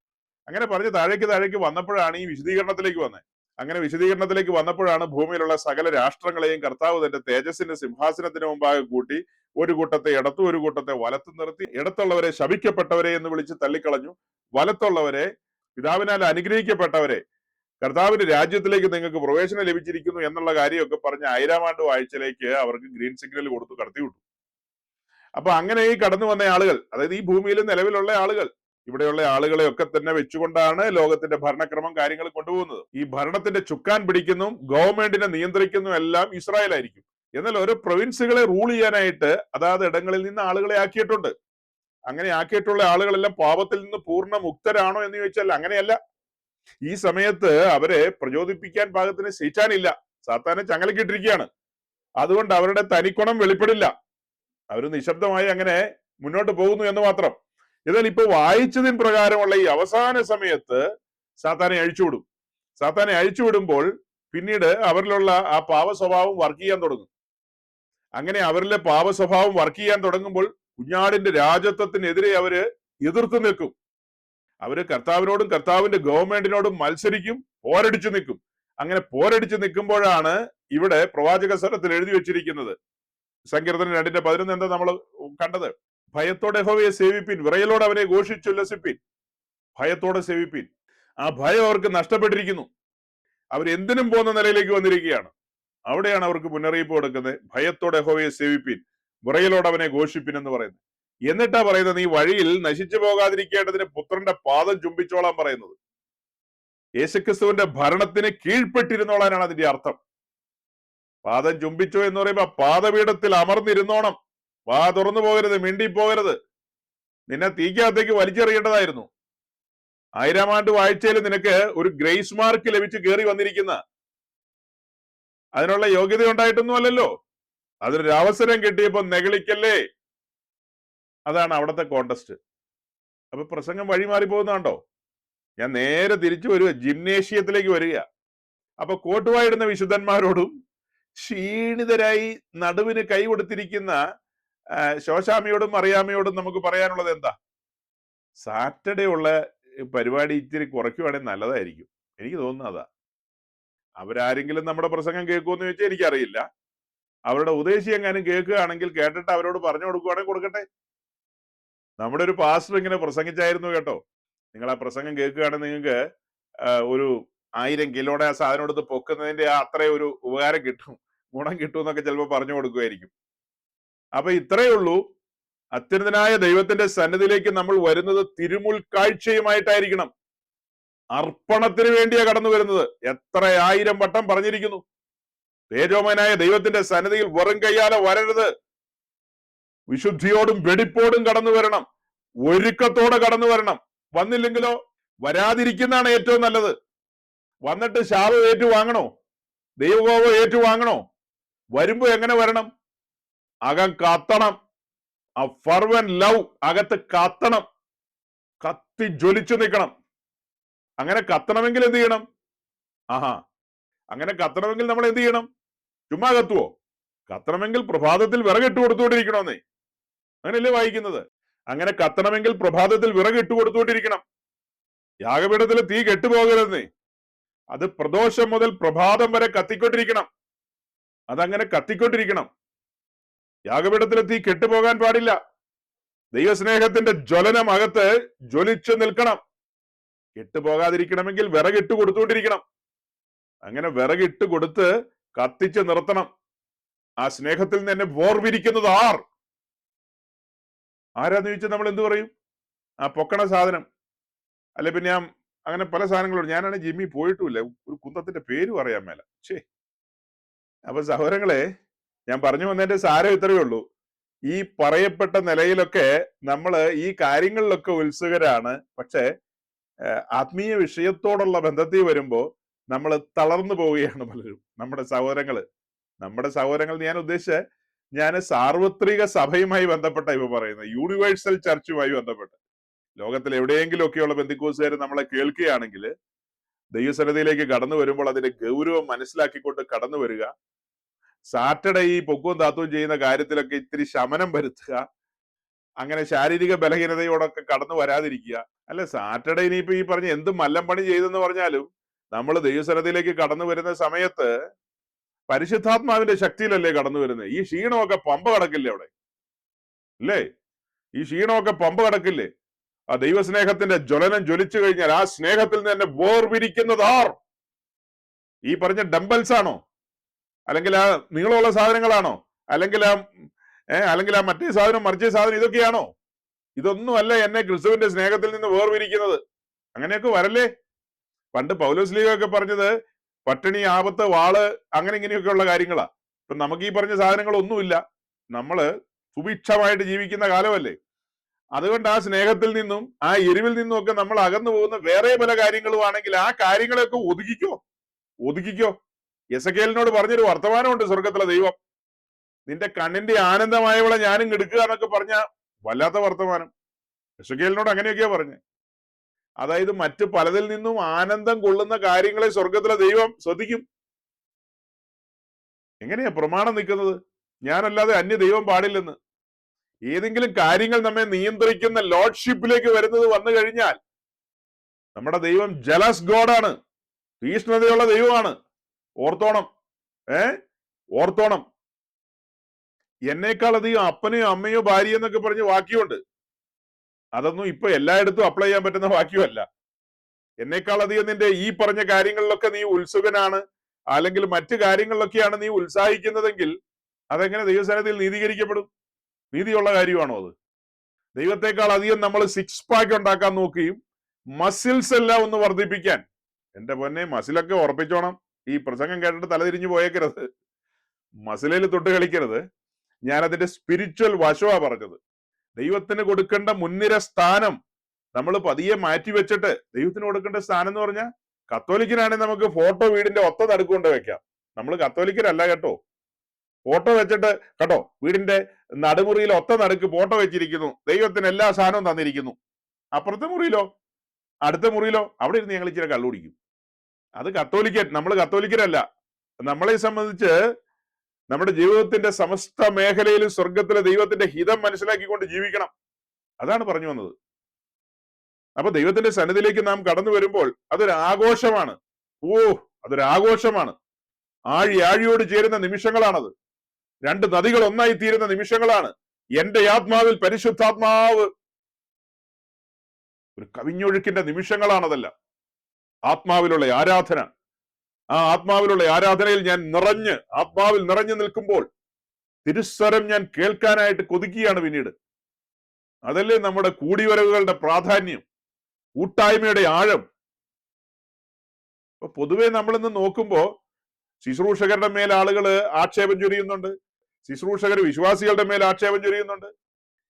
അങ്ങനെ പറഞ്ഞ് താഴേക്ക് വന്നപ്പോഴാണ് ഈ വിശദീകരണത്തിലേക്ക് വന്നത്. അങ്ങനെ വിശദീകരണത്തിലേക്ക് വന്നപ്പോഴാണ് ഭൂമിയിലുള്ള സകല രാഷ്ട്രങ്ങളെയും കർത്താവ് തന്റെ തേജസ്സിന്റെ സിംഹാസനത്തിന് മുമ്പാകെ കൂട്ടി ഒരു കൂട്ടത്തെ ഇടത്തും ഒരു കൂട്ടത്തെ വലത്തും നിർത്തി. ഇടത്തുള്ളവരെ ശപിക്കപ്പെട്ടവരെ എന്ന് വിളിച്ച് തള്ളിക്കളഞ്ഞു, വലത്തുള്ളവരെ പിതാവിനാൽ അനുഗ്രഹിക്കപ്പെട്ടവരെ കർത്താവിന്റെ രാജ്യത്തിലേക്ക് നിങ്ങൾക്ക് പ്രവേശനം ലഭിച്ചിരിക്കുന്നു എന്നുള്ള കാര്യമൊക്കെ പറഞ്ഞ് 1000-ാം ആണ്ട് വാഴ്ചയിലേക്ക് അവർക്ക് ഗ്രീൻ സിഗ്നൽ കൊടുത്തു കടത്തിവിട്ടു. അപ്പൊ അങ്ങനെ ഈ കടന്നു വന്ന ആളുകൾ, അതായത് ഈ ഭൂമിയിൽ നിലവിലുള്ള ആളുകൾ, ഇവിടെയുള്ള ആളുകളെ ഒക്കെ തന്നെ വെച്ചുകൊണ്ടാണ് ലോകത്തിന്റെ ഭരണക്രമം കാര്യങ്ങൾ കൊണ്ടുപോകുന്നത്. ഈ ഭരണത്തിന്റെ ചുക്കാൻ പിടിക്കുന്നു, ഗവൺമെന്റിനെ നിയന്ത്രിക്കുന്നു എല്ലാം ഇസ്രായേൽ ആയിരിക്കും. എന്നാൽ ഓരോ പ്രൊവിൻസുകളെ റൂൾ ചെയ്യാനായിട്ട് അതാത് ഇടങ്ങളിൽ നിന്ന് ആളുകളെ ആക്കിയിട്ടുണ്ട്. അങ്ങനെ ആക്കിയിട്ടുള്ള ആളുകളെല്ലാം പാപത്തിൽ നിന്ന് പൂർണ്ണ മുക്തരാണോ എന്ന് ചോദിച്ചാൽ അങ്ങനെയല്ല. ഈ സമയത്ത് അവരെ പ്രചോദിപ്പിക്കാൻ പാകത്തിന് ശിക്ഷാനില്ല, സാത്താനെ ചങ്ങലക്കിട്ടിരിക്കുകയാണ്. അതുകൊണ്ട് അവരുടെ തനിക്കുണം വെളിപ്പെടില്ല. അവർ നിശബ്ദമായി അങ്ങനെ മുന്നോട്ട് പോകുന്നു എന്ന് മാത്രം. എന്നാൽ ഇപ്പൊ വായിച്ചതിന് പ്രകാരമുള്ള ഈ അവസാന സമയത്ത് സാത്താനെ അഴിച്ചുവിടും. സാത്താനെ അഴിച്ചുവിടുമ്പോൾ പിന്നീട് അവരിലുള്ള ആ പാപ സ്വഭാവം വർക്ക് ചെയ്യാൻ തുടങ്ങും. അങ്ങനെ അവരിലെ പാപ സ്വഭാവം വർക്ക് ചെയ്യാൻ തുടങ്ങുമ്പോൾ കുഞ്ഞാടിന്റെ രാജത്വത്തിനെതിരെ അവര് എതിർത്ത് നിൽക്കും. അവര് കർത്താവിനോടും കർത്താവിന്റെ ഗവൺമെന്റിനോടും മത്സരിക്കും, പോരടിച്ചു നിൽക്കും. അങ്ങനെ പോരടിച്ചു നിൽക്കുമ്പോഴാണ് ഇവിടെ പ്രവാചക സ്ഥലത്തിൽ എഴുതി വെച്ചിരിക്കുന്നത്. സങ്കീർത്തനം 2:11 എന്താ നമ്മൾ കണ്ടത്? ഭയത്തോടെ യഹോവയെ സേവിപ്പിൻ, വിറയലോടെ അവനെ ഘോഷിച്ചുല്ലസിപ്പിൻ. ഭയത്തോടെ സേവിപ്പിൻ. ആ ഭയം അവർക്ക് നഷ്ടപ്പെട്ടിരിക്കുന്നു. അവർ എന്തിനും പോകുന്ന നിലയിലേക്ക് വന്നിരിക്കുകയാണ്. അവിടെയാണ് അവർക്ക് മുന്നറിയിപ്പ് കൊടുക്കുന്നത്. ഭയത്തോടെ യഹോവയെ സേവിപ്പിൻ, വിറയലോടെ അവനെ ഘോഷിപ്പിൻ എന്ന് പറയുന്നത്. എന്നിട്ടാ പറയുന്നത്, നീ വഴിയിൽ നശിച്ചു പോകാതിരിക്കേണ്ടതിന് പുത്രന്റെ പാദം ചുംബിച്ചോളാൻ പറയുന്നത്. യേശുക്രിസ്തുവിന്റെ ഭരണത്തിന് കീഴ്പ്പെട്ടിരുന്നോളാനാണ് അതിന്റെ അർത്ഥം. പാദം ചുംബിച്ചോ എന്ന് പറയുമ്പോ പാദപീഠത്തിൽ അമർന്നിരുന്നോണം. വാ തുറന്നു പോകരുത്, മിണ്ടി പോകരുത്. നിന്നെ തീക്കകത്തേക്ക് വലിച്ചെറിയേണ്ടതായിരുന്നു. 1000 ആണ്ട് വാഴ്ചയിൽ നിനക്ക് ഒരു ഗ്രേസ് മാർക്ക് ലഭിച്ച് കയറി വന്നിരിക്കുന്ന, അതിനുള്ള യോഗ്യത ഉണ്ടായിട്ടൊന്നും അല്ലല്ലോ. അതിനൊരു അവസരം കിട്ടിയപ്പോ നെഗളിക്കല്ലേ. അതാണ് അവിടുത്തെ കോണ്ടസ്റ്റ്. അപ്പൊ പ്രസംഗം വഴിമാറി പോകുന്നുണ്ടോ? ഞാൻ നേരെ തിരിച്ചു വരിക, ജിംനേഷ്യത്തിലേക്ക് വരിക. അപ്പൊ കോട്ടുവായിടുന്ന വിശുദ്ധന്മാരോടും ക്ഷീണിതരായി നടുവിന് കൈ കൊടുത്തിരിക്കുന്ന ശോശാമിയോടും അറിയാമയോടും നമുക്ക് പറയാനുള്ളത് എന്താ? സാറ്റർഡേ ഉള്ള പരിപാടി ഇത്തിരി കുറയ്ക്കുവാണെങ്കിൽ നല്ലതായിരിക്കും. എനിക്ക് തോന്നുന്നത് അതാ. അവരാരെങ്കിലും നമ്മുടെ പ്രസംഗം കേൾക്കുമെന്ന് ചോദിച്ചാൽ എനിക്കറിയില്ല. അവരുടെ ഉദ്ദേശി എങ്ങാനും കേൾക്കുകയാണെങ്കിൽ കേട്ടിട്ട് അവരോട് പറഞ്ഞു കൊടുക്കുവാണെങ്കിൽ കൊടുക്കട്ടെ. നമ്മുടെ ഒരു പാസ്റ്റർ ഇങ്ങനെ പ്രസംഗിച്ചായിരുന്നു കേട്ടോ. നിങ്ങൾ ആ പ്രസംഗം കേൾക്കുകയാണെങ്കിൽ നിങ്ങൾക്ക് ഒരു 1000 കിലോയുടെ ആ സാധനം എടുത്ത് പൊക്കുന്നതിന്റെ അത്രയും ഒരു ഉപകാരം കിട്ടും, ഗുണം കിട്ടും എന്നൊക്കെ ചിലപ്പോൾ പറഞ്ഞു കൊടുക്കുമായിരിക്കും. അപ്പൊ ഇത്രയേ ഉള്ളൂ. അത്യുന്നതനായ ദൈവത്തിന്റെ സന്നിധിയിലേക്ക് നമ്മൾ വരുന്നത് തിരുമുൽ കാഴ്ചയുമായിട്ടായിരിക്കണം. അർപ്പണത്തിന് വേണ്ടിയാ കടന്നു വരുന്നത്. എത്ര 1000 വട്ടം പറഞ്ഞിരിക്കുന്നു. തേജോമയനായ ദൈവത്തിന്റെ സന്നിധിയിൽ വെറും കയ്യാലെ വരരുത്. വിശുദ്ധിയോടും വെടിപ്പോടും കടന്നു വരണം, ഒരുക്കത്തോടെ കടന്നു വരണം. വന്നില്ലെങ്കിലോ വരാതിരിക്കുന്നതാണ് ഏറ്റവും നല്ലത്. വന്നിട്ട് ശാപം ഏറ്റുവാങ്ങണോ, ദൈവകോപം ഏറ്റുവാങ്ങണോ? വരുമ്പോ എങ്ങനെ വരണം? അകം കത്തണം. ആ ഫർവൻ ലവ് അകത്ത് കത്തണം, കത്തി ജ്വലിച്ചു നിൽക്കണം. അങ്ങനെ കത്തണമെങ്കിൽ എന്ത് ചെയ്യണം? അങ്ങനെ കത്തണമെങ്കിൽ നമ്മൾ എന്ത് ചെയ്യണം? ചുമ്മാ കത്തുവോ? കത്തണമെങ്കിൽ പ്രഭാതത്തിൽ വിറകിട്ട് കൊടുത്തുകൊണ്ടിരിക്കണമെന്നേ. അങ്ങനെയല്ലേ വായിക്കുന്നത്? അങ്ങനെ കത്തണമെങ്കിൽ പ്രഭാതത്തിൽ വിറകിട്ട് കൊടുത്തുകൊണ്ടിരിക്കണം. യാഗപീഠത്തിൽ തീ കെട്ടുപോകരുതെന്നേ. അത് പ്രദോഷം മുതൽ പ്രഭാതം വരെ കത്തിക്കൊണ്ടിരിക്കണം. അതങ്ങനെ കത്തിക്കൊണ്ടിരിക്കണം. യാഗപീഠത്തിലെ തീ കെട്ടുപോകാൻ പാടില്ല. ദൈവസ്നേഹത്തിന്റെ ജ്വലനം അകത്ത് ജ്വലിച്ചു നിൽക്കണം. കെട്ടുപോകാതിരിക്കണമെങ്കിൽ വിറകിട്ട് കൊടുത്തുകൊണ്ടിരിക്കണം. അങ്ങനെ വിറകിട്ട് കൊടുത്ത് കത്തിച്ച് നിർത്തണം. ആ സ്നേഹത്തിൽ നിന്ന് എന്നെ വേർപിരിക്കുന്നത് ആരാന്ന് ചോദിച്ചാൽ നമ്മൾ എന്ത് പറയും? ആ പൊക്കണ സാധനം, അല്ലെ പിന്നെ അങ്ങനെ പല സാധനങ്ങളും. ഞാനാണ് ജിമ്മി പോയിട്ടുമില്ല, ഒരു കുന്തത്തിന്റെ പേര് പറയാൻ മേല. അപ്പൊ സഹോദരങ്ങളെ, ഞാൻ പറഞ്ഞു വന്നതിന്റെ സാരം ഇത്രയേ ഉള്ളൂ. ഈ പറയപ്പെട്ട നിലയിലൊക്കെ നമ്മൾ ഈ കാര്യങ്ങളിലൊക്കെ ഉത്സുകരാണ്. പക്ഷെ ആത്മീയ വിഷയത്തോടുള്ള ബന്ധത്തിൽ വരുമ്പോ നമ്മൾ തളർന്നു പോവുകയാണ് പലരും. നമ്മുടെ സഹോദരങ്ങൾ ഞാൻ ഉദ്ദേശിച്ച, ഞാൻ സാർവത്രിക സഭയുമായി ബന്ധപ്പെട്ട ഇവ പറയുന്നത്, യൂണിവേഴ്സൽ ചർച്ചുമായി ബന്ധപ്പെട്ട്. ലോകത്തിൽ എവിടെയെങ്കിലും ഒക്കെയുള്ള ബന്ധുക്കോസുകാർ നമ്മളെ കേൾക്കുകയാണെങ്കിൽ ദൈവസന്നിധിയിലേക്ക് കടന്നു വരുമ്പോൾ അതിന്റെ ഗൗരവം മനസ്സിലാക്കിക്കൊണ്ട് കടന്നു വരിക. സാറ്റർഡേ ഈ പൊക്കവും താത്തവും ചെയ്യുന്ന കാര്യത്തിലൊക്കെ ഇത്തിരി ശമനം വരുത്തുക. അങ്ങനെ ശാരീരിക ബലഹീനതയോടൊക്കെ കടന്നു വരാതിരിക്കുക. അല്ലെ, സാറ്റർഡേ ഇനിയിപ്പോ ഈ പറഞ്ഞ എന്ത് മല്ലം പണി ചെയ്തെന്ന് പറഞ്ഞാലും നമ്മൾ ദൈവസന്നിധിയിലേക്ക് കടന്നു വരുന്ന സമയത്ത് പരിശുദ്ധാത്മാവിന്റെ ശക്തിയിലല്ലേ കടന്നു വരുന്നത്. ഈ ക്ഷീണമൊക്കെ പമ്പ കടക്കില്ലേ അവിടെ? അല്ലേ, ഈ ക്ഷീണമൊക്കെ പമ്പ കടക്കില്ലേ? ആ ദൈവസ്നേഹത്തിന്റെ ജ്വലനം ജ്വലിച്ചു കഴിഞ്ഞാൽ ആ സ്നേഹത്തിൽ നിന്ന് എന്നെ വേർപിരിക്കുന്നത് ഈ പറഞ്ഞ ഡംബൽസ് ആണോ? അല്ലെങ്കിൽ ആ നീളമുള്ള സാധനങ്ങളാണോ? അല്ലെങ്കിൽ ആ മറ്റേ സാധനം മറിച്ച സാധനം ഇതൊക്കെയാണോ? ഇതൊന്നുമല്ല എന്നെ ക്രിസ്തുവിന്റെ സ്നേഹത്തിൽ നിന്ന് വേർപിരിക്കുന്നത്. അങ്ങനെയൊക്കെ വരല്ലേ. പണ്ട് പൗലോസ്ലീഹയൊക്കെ പറഞ്ഞത് പട്ടിണി, ആപത്ത്, വാള്, അങ്ങനെ ഇങ്ങനെയൊക്കെയുള്ള കാര്യങ്ങളാ. ഇപ്പൊ നമുക്ക് ഈ പറഞ്ഞ സാധനങ്ങളൊന്നുമില്ല. നമ്മള് സുഭിക്ഷമായിട്ട് ജീവിക്കുന്ന കാലമല്ലേ. അതുകൊണ്ട് ആ സ്നേഹത്തിൽ നിന്നും ആ എരിവിൽ നിന്നും ഒക്കെ നമ്മൾ അകന്നു പോകുന്ന വേറെ പല കാര്യങ്ങളും ആണെങ്കിൽ ആ കാര്യങ്ങളെയൊക്കെ ഒതുക്കിക്കോ. യെസക്കേലിനോട് പറഞ്ഞൊരു വർത്തമാനമുണ്ട് സ്വർഗത്തിലെ ദൈവം. നിന്റെ കണ്ണിന്റെ ആനന്ദമായവളെ ഞാനും എടുക്കുക എന്നൊക്കെ പറഞ്ഞ വല്ലാത്ത വർത്തമാനം. യെസക്കേലിനോട് അങ്ങനെയൊക്കെയാ പറഞ്ഞത്. അതായത് മറ്റു പലതിൽ നിന്നും ആനന്ദം കൊള്ളുന്ന കാര്യങ്ങളെ സ്വർഗത്തിലെ ദൈവം ശ്രദ്ധിക്കും. എങ്ങനെയാ പ്രമാണം നിൽക്കുന്നത്? ഞാനല്ലാതെ അന്യ ദൈവം പാടില്ലെന്ന്. ഏതെങ്കിലും കാര്യങ്ങൾ നമ്മെ നിയന്ത്രിക്കുന്ന ലോർഡ്ഷിപ്പിലേക്ക് വന്നു കഴിഞ്ഞാൽ നമ്മുടെ ദൈവം ജലസ് ഗോഡാണ്, തീഷ്ണതയുള്ള ദൈവമാണ്. ഓർത്തോണം, ഓർത്തോണം. എന്നേക്കാൾ അധികം അപ്പനെയോ അമ്മയോ ഭാര്യ എന്നൊക്കെ പറഞ്ഞ് വാക്യമുണ്ട്. അതൊന്നും ഇപ്പൊ എല്ലായിടത്തും അപ്ലൈ ചെയ്യാൻ പറ്റുന്ന വാക്യമല്ല. എന്നേക്കാൾ അധികം നിന്റെ ഈ പറഞ്ഞ കാര്യങ്ങളിലൊക്കെ നീ ഉത്സുകനാണ്, അല്ലെങ്കിൽ മറ്റു കാര്യങ്ങളിലൊക്കെയാണ് നീ ഉത്സാഹിക്കുന്നതെങ്കിൽ അതെങ്ങനെ ദൈവസന്നിധിയിൽ നീതീകരിക്കപ്പെടും? നീതിയുള്ള കാര്യമാണോ അത്? ദൈവത്തെക്കാൾ അധികം നമ്മൾ സിക്സ് പാക്ക് ഉണ്ടാക്കാൻ നോക്കുകയും മസിൽസ് എല്ലാം ഒന്ന് വർദ്ധിപ്പിക്കാൻ, എന്റെ പൊന്നെ മസിലൊക്കെ ഉറപ്പിച്ചോണം. ഈ പ്രസംഗം കേട്ടിട്ട് തലതിരിഞ്ഞു പോയേക്കരുത്, മസിലിൽ തൊട്ട് കളിക്കരുത്. ഞാൻ അതിന്റെ സ്പിരിച്വൽ വശമാ പറഞ്ഞത്. ദൈവത്തിന് കൊടുക്കേണ്ട മുൻനിര സ്ഥാനം നമ്മൾ പതിയെ മാറ്റി വെച്ചിട്ട് ദൈവത്തിന് കൊടുക്കേണ്ട സ്ഥാനം എന്ന് പറഞ്ഞാൽ, കത്തോലിക്കനാണെങ്കിൽ നമുക്ക് ഫോട്ടോ വീടിന്റെ ഒത്ത നടുക്ക് കൊണ്ട് വെക്കാം. നമ്മൾ കത്തോലിക്കരല്ല കേട്ടോ. ഫോട്ടോ വെച്ചിട്ട് കേട്ടോ, വീടിന്റെ നടുമുറിയിൽ ഒത്ത നടുക്ക് ഫോട്ടോ വെച്ചിരിക്കുന്നു, ദൈവത്തിന് എല്ലാ സാധനവും തന്നിരിക്കുന്നു. അപ്പുറത്തെ മുറിയിലോ അടുത്ത മുറിയിലോ അവിടെ ഇരുന്ന് ഞങ്ങൾ ഇച്ചിരി കള്ളുടിക്കും. അത് കത്തോലിക്കൻ, നമ്മൾ കത്തോലിക്കരല്ല. നമ്മളെ സംബന്ധിച്ച് നമ്മുടെ ജീവിതത്തിന്റെ സമസ്ത മേഖലയിലും സ്വർഗത്തിലെ ദൈവത്തിന്റെ ഹിതം മനസ്സിലാക്കിക്കൊണ്ട് ജീവിക്കണം. അതാണ് പറഞ്ഞു വന്നത്. അപ്പൊ ദൈവത്തിന്റെ സന്നിധിയിലേക്ക് നാം കടന്നു വരുമ്പോൾ അതൊരു ആഘോഷമാണ്. അതൊരു ആഘോഷമാണ്. ആഴിയോട് ചേരുന്ന നിമിഷങ്ങളാണത്. രണ്ട് നദികൾ ഒന്നായി തീരുന്ന നിമിഷങ്ങളാണ്. എന്റെ ആത്മാവിൽ പരിശുദ്ധാത്മാവ് ഒരു കവിഞ്ഞൊഴുക്കിന്റെ നിമിഷങ്ങളാണതെല്ലാം. ആത്മാവിലുള്ള ആരാധന, ആ ആത്മാവിലുള്ള ആരാധനയിൽ ഞാൻ ആത്മാവിൽ നിറഞ്ഞു നിൽക്കുമ്പോൾ തിരുസ്വരം ഞാൻ കേൾക്കാനായിട്ട് കൊതിക്കുകയാണ് പിന്നീട്. അതല്ലേ നമ്മുടെ കൂടിവരവുകളുടെ പ്രാധാന്യം, കൂട്ടായ്മയുടെ ആഴം. അപ്പൊ പൊതുവെ നമ്മളിന്ന് നോക്കുമ്പോ ശുശ്രൂഷകരുടെ മേൽ ആളുകൾ ആക്ഷേപം ചൊരിയുന്നുണ്ട്, ശുശ്രൂഷകർ വിശ്വാസികളുടെ മേൽ ആക്ഷേപം ചൊരിയുന്നുണ്ട്.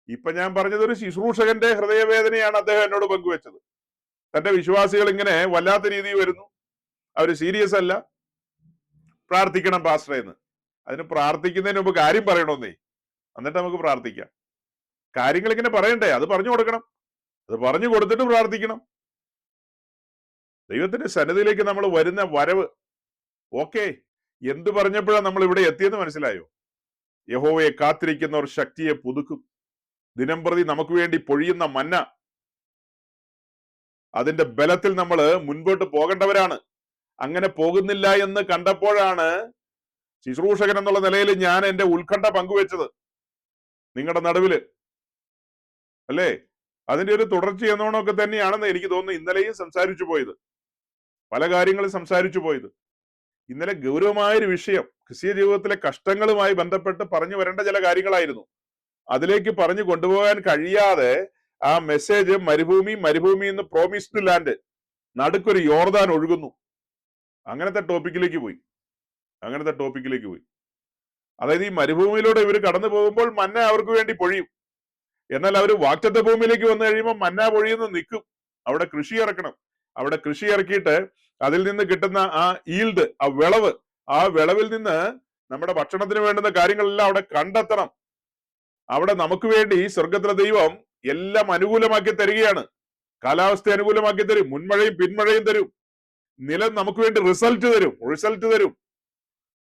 ഇപ്പൊ ഞാൻ പറഞ്ഞത് ഒരു ശുശ്രൂഷകന്റെ ഹൃദയവേദനയാണ് അദ്ദേഹം എന്നോട് പങ്കുവെച്ചത്. തന്റെ വിശ്വാസികൾ ഇങ്ങനെ വല്ലാത്ത രീതിയിൽ വരുന്നു, അവര് സീരിയസ് അല്ല, പ്രാർത്ഥിക്കണം പാസ്റ്ററെ എന്ന്. അതിന് പ്രാർത്ഥിക്കുന്നതിന് മുമ്പ് കാര്യം പറയണമെന്നേ, എന്നിട്ട് നമുക്ക് പ്രാർത്ഥിക്കാം. കാര്യങ്ങൾ ഇങ്ങനെ പറയണ്ടേ, അത് പറഞ്ഞു കൊടുക്കണം. അത് പറഞ്ഞു കൊടുത്തിട്ട് പ്രാർത്ഥിക്കണം. ദൈവത്തിന്റെ സന്നിധിയിലേക്ക് നമ്മൾ വരുന്ന വരവ് ഓക്കെ. എന്ത് പറഞ്ഞപ്പോഴാണ് നമ്മൾ ഇവിടെ എത്തിയെന്ന് മനസ്സിലായോ? യഹോവയെ കാത്തിരിക്കുന്നവർ ശക്തിയെ പുതുക്കും. ദിനം പ്രതി നമുക്ക് വേണ്ടി പൊഴിയുന്ന മന്ന, അതിന്റെ ബലത്തിൽ നമ്മൾ മുൻപോട്ട് പോകേണ്ടവരാണ്. അങ്ങനെ പോകുന്നില്ല എന്ന് കണ്ടപ്പോഴാണ് ശുശ്രൂഷകൻ എന്നുള്ള നിലയിൽ ഞാൻ എന്റെ ഉത്കണ്ഠ പങ്കുവെച്ചത് നിങ്ങളുടെ നടുവില്, അല്ലേ? അതിന്റെ ഒരു തുടർച്ച എന്നോണമൊക്കെ തന്നെയാണെന്ന് എനിക്ക് തോന്നുന്നു ഇന്നലെയും സംസാരിച്ചു പോയത്, പല കാര്യങ്ങളും സംസാരിച്ചു പോയത്. ഇന്നലെ ഗൗരവമായൊരു വിഷയം, ക്രിസ്തീയ ജീവിതത്തിലെ കഷ്ടങ്ങളുമായി ബന്ധപ്പെട്ട് പറഞ്ഞു വരേണ്ട ചില കാര്യങ്ങളായിരുന്നു. അതിലേക്ക് പറഞ്ഞു കൊണ്ടുപോകാൻ കഴിയാതെ ആ മെസ്സേജ് മരുഭൂമി എന്ന് പ്രോമിസ്ഡ് ലാൻഡ്, നടുക്കൊരു യോർദാൻ ഒഴുകുന്നു, അങ്ങനത്തെ ടോപ്പിക്കിലേക്ക് പോയി. അതായത് ഈ മരുഭൂമിയിലൂടെ ഇവർ കടന്നു പോകുമ്പോൾ മന്ന അവർക്ക് വേണ്ടി പൊഴിയും. എന്നാൽ അവർ വാഗ്ദത്ത ഭൂമിയിലേക്ക് വന്നു കഴിയുമ്പോൾ മന്ന പൊഴിയുന്ന നിൽക്കും. അവിടെ കൃഷി ഇറക്കണം. അവിടെ കൃഷി ഇറക്കിയിട്ട് അതിൽ നിന്ന് കിട്ടുന്ന ആ ഈൽഡ്, ആ വിളവിൽ നിന്ന് നമ്മുടെ ഭക്ഷണത്തിന് വേണ്ടുന്ന കാര്യങ്ങളെല്ലാം അവിടെ കണ്ടെത്തണം. അവിടെ നമുക്ക് വേണ്ടി സ്വർഗത്തിലെ ദൈവം എല്ലാം അനുകൂലമാക്കി തരികയാണ്. കാലാവസ്ഥ അനുകൂലമാക്കി തരും, മുൻമഴയും പിന്മഴയും തരും, നിലം നമുക്ക് വേണ്ടി റിസൾട്ട് തരും.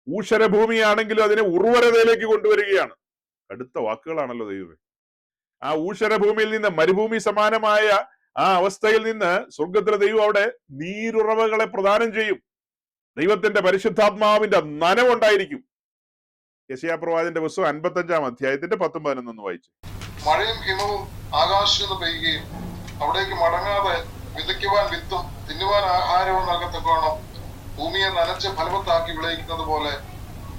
ഊഷരഭൂമിയാണെങ്കിലും അതിനെ ഉർവരതയിലേക്ക് കൊണ്ടുവരികയാണ്. അടുത്ത വാക്കുകളാണല്ലോ ദൈവമേ. ആ ഊഷരഭൂമിയിൽ നിന്ന് മരുഭൂമി സമാനമായ ആ അവസ്ഥയിൽ നിന്ന് സ്വർഗത്തിലെ ദൈവം അവിടെ നീരുറവകളെ പ്രദാനം ചെയ്യും. ദൈവത്തിന്റെ പരിശുദ്ധാത്മാവിന്റെ നനവുണ്ടായിരിക്കും. യെശയ്യാ പ്രവാചകന്റെ പുസ്തകം 55-ാം അധ്യായത്തിന്റെ 10-11 വായിച്ചു. മഴയും ഹിമവും ആകാശത്ത് നിന്ന് പെയ്യുകയും അവിടേക്ക് മടങ്ങാതെ വിതയ്ക്കുവാൻ വിത്തും തിന്നുവാൻ ആഹാരവും നൽകത്തക്കോണം ഭൂമിയെ നനച്ച് ഫലവത്താക്കി വിളയിക്കുന്നത് പോലെ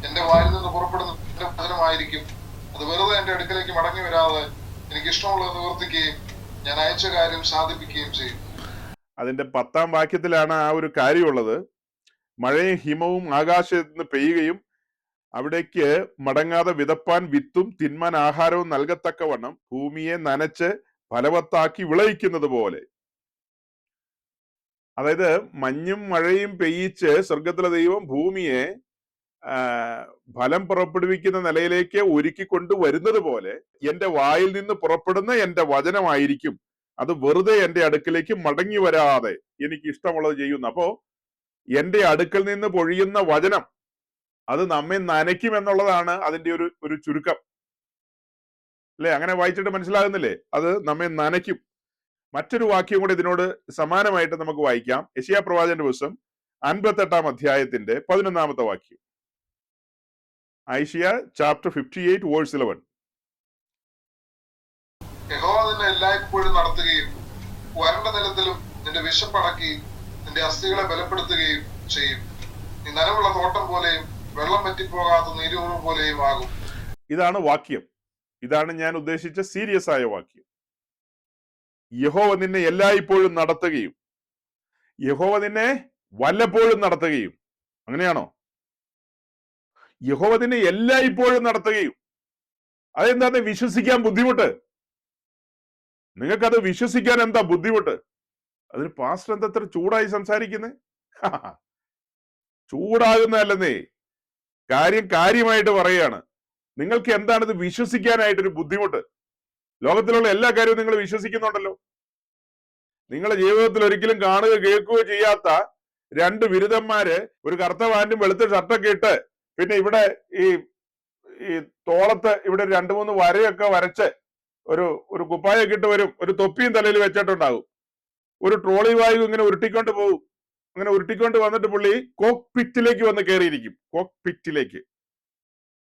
എന്റെ വായിൽ നിന്ന് പുറപ്പെടുന്ന എന്റെ വചനമായിരിക്കും. അത് വെറുതെ എന്റെ അടുക്കലേക്ക് മടങ്ങി വരാതെ എനിക്ക് ഇഷ്ടമുള്ളത് നിവർത്തിക്കുകയും ഞാൻ അയച്ച കാര്യം സാധിപ്പിക്കുകയും ചെയ്യും. അതിന്റെ 10-ാം വാക്യത്തിലാണ് ആ ഒരു കാര്യമുള്ളത്. മഴയും ഹിമവും ആകാശത്ത് നിന്ന് പെയ്യുകയും അവിടേക്ക് മടങ്ങാതെ വിതപ്പാൻ വിത്തും തിന്മാൻ ആഹാരവും നൽകത്തക്കവണ്ണം ഭൂമിയെ നനച്ച് ഫലവത്താക്കി വിളയിക്കുന്നത് പോലെ. അതായത് മഞ്ഞും മഴയും പെയ്യിച്ച് സ്വർഗത്തിലെ ദൈവം ഭൂമിയെ ഫലം പുറപ്പെടുവിക്കുന്ന നിലയിലേക്ക് ഒരുക്കിക്കൊണ്ട് വരുന്നത് പോലെ എന്റെ വായിൽ നിന്ന് പുറപ്പെടുന്ന എന്റെ വചനമായിരിക്കും. അത് വെറുതെ എന്റെ അടുക്കലേക്ക് മടങ്ങി വരാതെ എനിക്ക് ഇഷ്ടമുള്ളത് ചെയ്യുന്നു. അപ്പോ എന്റെ അടുക്കൽ നിന്ന് പൊഴിയുന്ന വചനം അത് നമ്മെ നനയ്ക്കും എന്നുള്ളതാണ് അതിന്റെ ഒരു ചുരുക്കം, അല്ലെ? അങ്ങനെ വായിച്ചിട്ട് മനസ്സിലാകുന്നില്ലേ? അത് നമ്മെ നനയ്ക്കും. മറ്റൊരു വാക്യം കൂടെ ഇതിനോട് സമാനമായിട്ട് നമുക്ക് വായിക്കാം. യെശയ്യാ പ്രവാചകന്റെ പുസ്തകം 58 അധ്യായത്തിന്റെ 11 വാക്യം. ഐശയ്യ ചാപ്റ്റർ 58 വേഴ്സ് 11. യഹോവ നിന്നെ എല്ലായ്പ്പോഴും നടത്തുകയും വരണ്ട നിലത്തിലും നിന്റെ വിശപ്പടക്കി നിന്റെ അസ്ഥികളെ ബലപ്പെടുത്തുകയും ചെയ്യും. നീ നനവുള്ള തോട്ടം പോലെയും വെള്ളം വറ്റിപ്പോകാത്ത നീരുറവ് പോലെയും ആകും. ഇതാണ് വാക്യം. ഇതാണ് ഞാൻ ഉദ്ദേശിച്ച സീരിയസ് ആയ വാക്യം. യഹോവ നിന്നെ എല്ലായ്പ്പോഴും നടത്തുകയും യഹോവ നിന്നെ വല്ലപ്പോഴും നടത്തുകയും. അങ്ങനെയാണോ? യഹോവ നിന്നെ എല്ലായ്പ്പോഴും നടത്തുകയും. അതെന്താന്ന് വിശ്വസിക്കാൻ ബുദ്ധിമുട്ട്? നിങ്ങൾക്കത് വിശ്വസിക്കാൻ എന്താ ബുദ്ധിമുട്ട്? അതിന് പാസ്റ്റർ എന്താ അത്ര ചൂടായി സംസാരിക്കുന്നത്? ചൂടാകുന്നതല്ലെന്നേ, കാര്യമായിട്ട് പറയുകയാണ്. നിങ്ങൾക്ക് എന്താണിത് വിശ്വസിക്കാനായിട്ടൊരു ബുദ്ധിമുട്ട്? ലോകത്തിലുള്ള എല്ലാ കാര്യവും നിങ്ങൾ വിശ്വസിക്കുന്നുണ്ടല്ലോ. നിങ്ങളുടെ ജീവിതത്തിൽ ഒരിക്കലും കാണുക കേൾക്കുകയോ ചെയ്യാത്ത രണ്ട് ബിരുദന്മാര് ഒരു കറുത്ത പാന്റും വെളുത്ത ഷർട്ടൊക്കെ ഇട്ട്, പിന്നെ ഇവിടെ ഈ ഈ തോളത്ത് ഇവിടെ 2-3 വരയൊക്കെ വരച്ച് ഒരു കുപ്പായൊക്കെ ഇട്ട് വരും, ഒരു തൊപ്പിയും തലയിൽ വെച്ചിട്ടുണ്ടാകും, ഒരു ട്രോളി വായു ഇങ്ങനെ ഉരുട്ടിക്കൊണ്ട് പോകും. അങ്ങനെ ഉരുട്ടിക്കൊണ്ട് വന്നിട്ട് പുള്ളി കോക്പിറ്റിലേക്ക് വന്ന് കയറിയിരിക്കും.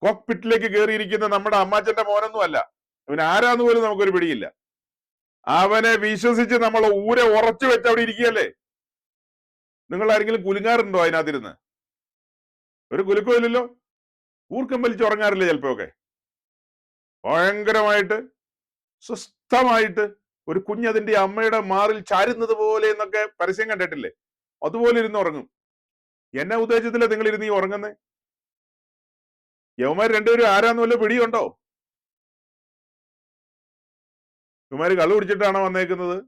കോക്പിറ്റിലേക്ക് കയറിയിരിക്കുന്ന നമ്മുടെ അമ്മാച്ചന്റെ മോനൊന്നും അല്ല. അവൻ ആരാന്ന് പോലും നമുക്കൊരു പിടിയില്ല. അവനെ വിശ്വസിച്ച് നമ്മൾ ഊരെ ഉറച്ചു വെച്ച് അവിടെ ഇരിക്കുകയല്ലേ. നിങ്ങൾ ആരെങ്കിലും കുലുങ്ങാറുണ്ടോ അതിനകത്തിരുന്ന്? ഒരു കുലുക്കവും ഇല്ലല്ലോ. ഊർക്കം വലിച്ച് ഉറങ്ങാറില്ലേ ചിലപ്പോഴൊക്കെ? ഭയങ്കരമായിട്ട് സ്വസ്ഥമായിട്ട് ഒരു കുഞ്ഞതിന്റെ അമ്മയുടെ മാറിൽ ചാരുന്നത് പോലെ എന്നൊക്കെ പരസ്യം കണ്ടിട്ടില്ലേ? അതുപോലെ ഇരുന്ന് ഉറങ്ങും. എന്നെ ഉദ്ദേശത്തില്ല നിങ്ങൾ ഇരുന്ന് ഈ ഉറങ്ങുന്നേ. യവന്മാർ രണ്ടുപേരും ആരാന്ന് വല്ല പിടിയുണ്ടോ? ഇവന്മാര് കള്ളു കുടിച്ചിട്ടാണോ വന്നേക്കുന്നത്?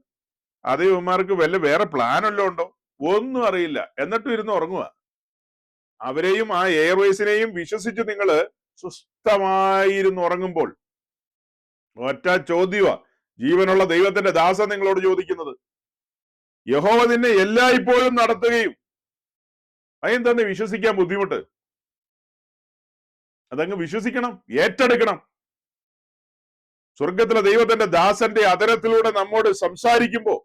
അത് ഇവന്മാർക്ക് വല്ല വേറെ പ്ലാൻ വല്ലതും ഉണ്ടോ? ഒന്നും അറിയില്ല. എന്നിട്ടും ഇരുന്ന് ഉറങ്ങുക. അവരെയും ആ എയർവേസിനെയും വിശ്വസിച്ച് നിങ്ങൾ സ്വസ്ഥമായിരുന്നു ഉറങ്ങുമ്പോൾ ഒറ്റ ചോദ്യമാ ജീവനുള്ള ദൈവത്തിന്റെ ദാസൻ നിങ്ങളോട് ചോദിക്കുന്നത്. യഹോവ നിന്നെ എല്ലായ്പ്പോഴും നടത്തുകയും. അതെന്താന്ന് വിശ്വസിക്കാൻ ബുദ്ധിമുട്ട്? അതങ്ങ് വിശ്വസിക്കണം, ഏറ്റെടുക്കണം. സ്വർഗത്തിലെ ദൈവത്തിന്റെ ദാസന്റെ അതരത്തിലൂടെ നമ്മോട് സംസാരിക്കുമ്പോ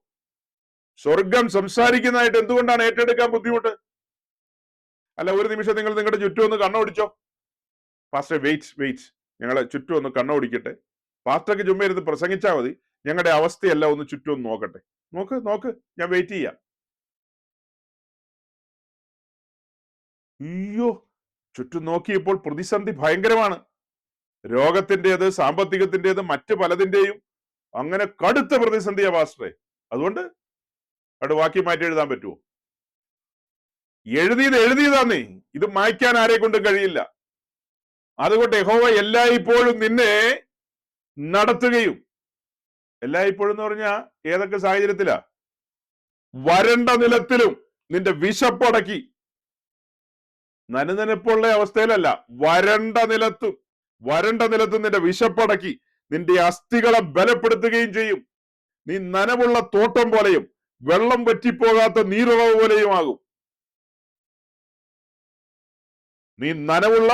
സ്വർഗം സംസാരിക്കുന്നതായിട്ട് എന്തുകൊണ്ടാണ് ഏറ്റെടുക്കാൻ ബുദ്ധിമുട്ട്? അല്ല, ഒരു നിമിഷം നിങ്ങൾ നിങ്ങളുടെ ചുറ്റും ഒന്ന് കണ്ണോടിച്ചോ. പാസ്റ്റർ വെയിറ്റ്, ഞങ്ങളെ ചുറ്റും ഒന്ന് കണ്ണോടിക്കട്ടെ. പാസ്റ്റർക്ക് ചുമ്മാ ഇരുന്ന് പ്രസംഗിച്ചാൽ മതി. ഞങ്ങളുടെ അവസ്ഥയല്ല ഒന്ന് ചുറ്റും ഒന്ന് നോക്കട്ടെ. നോക്ക്, ഞാൻ വെയിറ്റ് ചെയ്യാം. അയ്യോ, ചുറ്റും നോക്കിയപ്പോൾ പ്രതിസന്ധി ഭയങ്കരമാണ്. രോഗത്തിൻ്റെത്, സാമ്പത്തികത്തിൻ്റെത്, മറ്റു പലതിൻ്റെയും അങ്ങനെ കടുത്ത പ്രതിസന്ധിയാ പാസ്റ്ററെ. അതുകൊണ്ട് അവിടെ വാക്യം മാറ്റി എഴുതാൻ പറ്റുമോ? എഴുതിയതാന്നേ, ഇത് മായ്ക്കാൻ ആരെ കൊണ്ടും കഴിയില്ല. അതുകൊണ്ട് യഹോവ എല്ലായ്പ്പോഴും നിന്നെ നടത്തുകയും. എല്ലായ്പ്പോഴും എന്ന് പറഞ്ഞാൽ ഏതൊക്കെ സാഹചര്യത്തിലാ? വരണ്ട നിലത്തിലും നിന്റെ വിശപ്പടക്കി. നനുനനുപ്പുള്ള അവസ്ഥയിലല്ല, വരണ്ട നിലത്തും നിന്റെ വിശപ്പടക്കി നിന്റെ അസ്ഥികളെ ബലപ്പെടുത്തുകയും ചെയ്യും. നീ നനവുള്ള തോട്ടം പോലെയും വെള്ളം വറ്റിപ്പോകാത്ത നീരുറവ് പോലെയുമാകും. നീ നനവുള്ള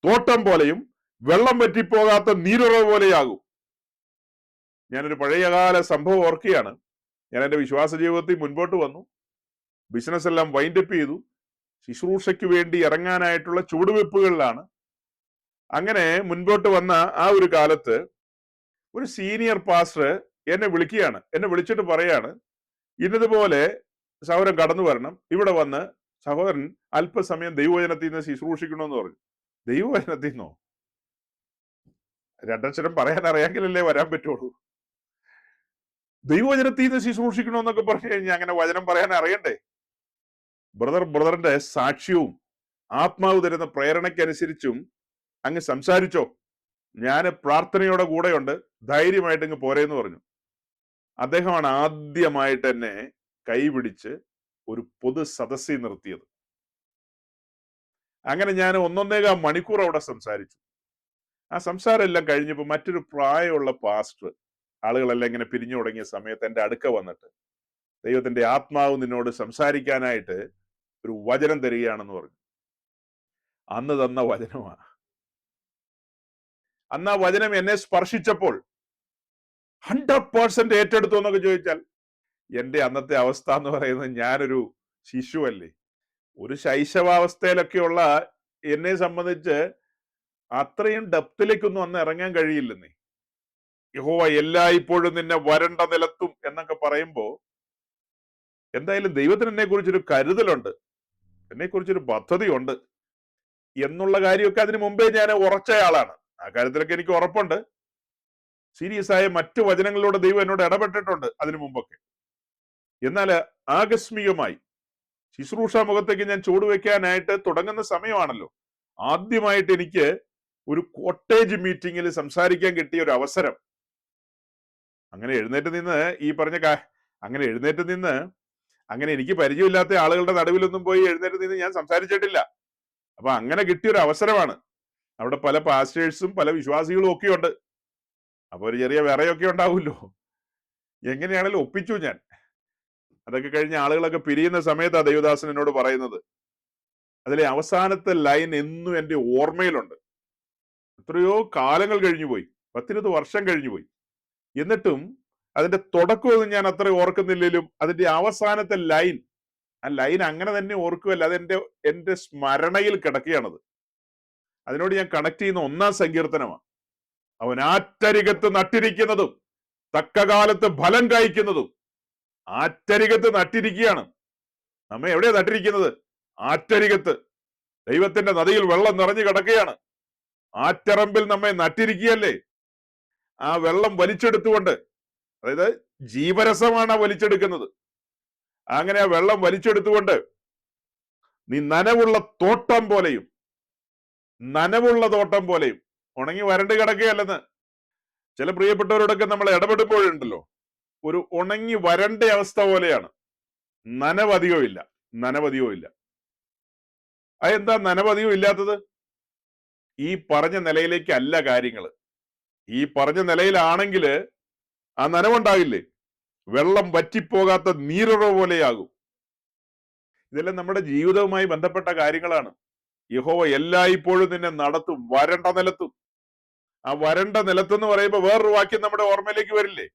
തോട്ടം പോലെയും വെള്ളം വറ്റിപ്പോകാത്ത നീരുറവ് പോലെയാകും. ഞാനൊരു പഴയകാല സംഭവം ഓർക്കുകയാണ്. ഞാൻ എൻ്റെ വിശ്വാസ ജീവിതത്തിൽ മുൻപോട്ട് വന്നു. ബിസിനസ് എല്ലാം വൈൻഡപ്പ് ചെയ്തു. ശുശ്രൂഷയ്ക്ക് വേണ്ടി ഇറങ്ങാനായിട്ടുള്ള ചുവടുവെപ്പുകളിലാണ്. അങ്ങനെ മുൻപോട്ട് വന്ന ആ ഒരു കാലത്ത് ഒരു സീനിയർ പാസ്റ്റർ എന്നെ വിളിക്കുകയാണ്. എന്നെ വിളിച്ചിട്ട് പറയാണ്, ഇന്നതുപോലെ സഹോദരൻ കടന്നു വരണം, ഇവിടെ വന്ന് സഹോദരൻ അല്പസമയം ദൈവവചനത്തിൽ നിന്ന് ശുശ്രൂഷിക്കണമെന്ന് പറഞ്ഞു. ദൈവവചനത്തിൽ നിന്നോ? രണ്ടക്ഷരം പറയാൻ അറിയാമെങ്കിലല്ലേ വരാൻ പറ്റുള്ളൂ. ദൈവവചനത്തിൽ നിന്ന് ശുശ്രൂഷിക്കണമെന്നൊക്കെ പറഞ്ഞു കഴിഞ്ഞാൽ അങ്ങനെ വചനം പറയാൻ അറിയണ്ടേ? ബ്രദറിന്റെ സാക്ഷ്യവും ആത്മാവ് തരുന്ന പ്രേരണയ്ക്കനുസരിച്ചും അങ്ങ് സംസാരിച്ചോ, ഞാൻ പ്രാർത്ഥനയോടെ കൂടെയുണ്ട്, ധൈര്യമായിട്ട് അങ്ങ് പോരേന്ന് പറഞ്ഞു. അദ്ദേഹമാണ് ആദ്യമായിട്ട് എന്നെ കൈപിടിച്ച് ഒരു പൊതു സദസ്സിൽ നിർത്തിയത്. അങ്ങനെ ഞാൻ 1.25 മണിക്കൂർ അവിടെ സംസാരിച്ചു. ആ സംസാരം എല്ലാം കഴിഞ്ഞപ്പോൾ മറ്റൊരു പ്രായമുള്ള പാസ്റ്റർ, ആളുകളെല്ലാം ഇങ്ങനെ പിരിഞ്ഞു തുടങ്ങിയ സമയത്ത് എൻ്റെ അടുക്ക വന്നിട്ട്, ദൈവത്തിന്റെ ആത്മാവ് നിന്നോട് സംസാരിക്കാനായിട്ട് ഒരു വചനം തരികയാണെന്ന് പറഞ്ഞു. അന്ന് തന്ന വചനമാണ്. അന്ന് ആ വചനം എന്നെ സ്പർശിച്ചപ്പോൾ 100% ഏറ്റെടുത്തു എന്നൊക്കെ ചോദിച്ചാൽ എന്റെ അന്നത്തെ അവസ്ഥ എന്ന് പറയുന്നത് ഞാനൊരു ശിശുവല്ലേ. ഒരു ശൈശവാവസ്ഥയിലൊക്കെയുള്ള എന്നെ സംബന്ധിച്ച് അത്രയും ഡെപ്തിലേക്കൊന്നും അന്ന് ഇറങ്ങാൻ കഴിയില്ലെന്നേ. യഹോവ എല്ലായ്പ്പോഴും നിന്നെ വരണ്ട നിലത്തും എന്നൊക്കെ പറയുമ്പോ എന്തായാലും ദൈവത്തിന് എന്നെ കുറിച്ചൊരു കരുതലുണ്ട്, എന്നെ കുറിച്ചൊരു പദ്ധതിയുണ്ട് എന്നുള്ള കാര്യമൊക്കെ അതിനു മുമ്പേ ഞാൻ ഉറച്ചയാളാണ്. ആ കാര്യത്തിലൊക്കെ എനിക്ക് ഉറപ്പുണ്ട്. സീരിയസ് ആയ മറ്റു വചനങ്ങളിലൂടെ ദൈവം എന്നോട് ഇടപെട്ടിട്ടുണ്ട് അതിനു മുമ്പൊക്കെ. എന്നാൽ ആകസ്മികമായി ശുശ്രൂഷ മുഖത്തേക്ക് ഞാൻ ചൂടുവെക്കാനായിട്ട് തുടങ്ങുന്ന സമയമാണല്ലോ, ആദ്യമായിട്ട് എനിക്ക് ഒരു കോട്ടേജ് മീറ്റിംഗിൽ സംസാരിക്കാൻ കിട്ടിയ ഒരു അവസരം. അങ്ങനെ എഴുന്നേറ്റ് നിന്ന് ഈ പറഞ്ഞ അങ്ങനെ എഴുന്നേറ്റ് നിന്ന് അങ്ങനെ എനിക്ക് പരിചയമില്ലാത്ത ആളുകളുടെ നടുവിലൊന്നും പോയി എഴുന്നേറ്റ് നിന്ന് ഞാൻ സംസാരിച്ചിട്ടില്ല. അപ്പൊ അങ്ങനെ കിട്ടിയൊരു അവസരമാണ്. അവിടെ പല പാസ്റ്റേഴ്സും പല വിശ്വാസികളും ഒക്കെ ഉണ്ട്. അപ്പൊ ഒരു ചെറിയ വിറയൊക്കെ ഉണ്ടാവുമല്ലോ. എങ്ങനെയാണെങ്കിലും ഒപ്പിച്ചു ഞാൻ. അതൊക്കെ കഴിഞ്ഞ് ആളുകളൊക്കെ പിരിയുന്ന സമയത്താണ് ദേവദാസൻ എന്നോട് പറയുന്നത്, അതിലെ അവസാനത്തെ ലൈൻ എന്നും എന്റെ ഓർമ്മയിലുണ്ട്. എത്രയോ കാലങ്ങൾ കഴിഞ്ഞു പോയി, 10-20 വർഷം കഴിഞ്ഞു പോയി, എന്നിട്ടും അതിന്റെ തുടക്കമൊന്നും ഞാൻ അത്ര ഓർക്കുന്നില്ലെങ്കിലും അതിന്റെ അവസാനത്തെ ലൈൻ, ആ ലൈൻ അങ്ങനെ തന്നെ ഓർക്കുമല്ല, അത് എന്റെ സ്മരണയിൽ കിടക്കുകയാണത്. അതിനോട് ഞാൻ കണക്ട് ചെയ്യുന്ന 1-ാം സങ്കീർത്തനമാണ്. അവൻ ആറ്റരികത്ത് നട്ടിരിക്കുന്നതും തക്കകാലത്ത് ഫലം കായ്ക്കുന്നതും. ആറ്റരികത്ത് നട്ടിരിക്കുകയാണ്. നമ്മെ എവിടെയാ നട്ടിരിക്കുന്നത്? ആറ്റരികത്ത്. ദൈവത്തിന്റെ നദിയിൽ വെള്ളം നിറഞ്ഞു കിടക്കുകയാണ്. ആറ്ററമ്പിൽ നമ്മെ നട്ടിരിക്കുകയല്ലേ. ആ വെള്ളം വലിച്ചെടുത്തുകൊണ്ട്, അതായത് ജീവരസമാണ് വലിച്ചെടുക്കുന്നത്. അങ്ങനെ ആ വെള്ളം വലിച്ചെടുത്തുകൊണ്ട് നീ നനവുള്ള തോട്ടം പോലെയും, നനവുള്ള തോട്ടം പോലെയും, ഉണങ്ങി വരണ്ട് കിടക്കുകയല്ലെന്ന്. ചില പ്രിയപ്പെട്ടവരോടൊക്കെ നമ്മൾ ഇടപെടുമ്പോഴുണ്ടല്ലോ, ഒരു ഉണങ്ങി വരണ്ട അവസ്ഥ പോലെയാണ്. നനവധികവും ഇല്ല, നനവധികവും ഇല്ല. അതെന്താ നനവധികം ഇല്ലാത്തത്? ഈ പറഞ്ഞ നിലയിലേക്കല്ല കാര്യങ്ങൾ. ഈ പറഞ്ഞ നിലയിലാണെങ്കിൽ ആ നനവുണ്ടാകില്ലേ, വെള്ളം വറ്റിപ്പോകാത്ത നീരുറവ് പോലെയാകും. ഇതെല്ലാം നമ്മുടെ ജീവിതവുമായി ബന്ധപ്പെട്ട കാര്യങ്ങളാണ്. യഹോവ എല്ലായ്പ്പോഴും നിന്നെ നടത്തും വരണ്ട നിലത്തും. ആ വരണ്ട നിലത്തെന്ന് പറയുമ്പോൾ വേറൊരു വാക്യം നമ്മുടെ ഓർമ്മയിലേക്ക് വരില്ലേ?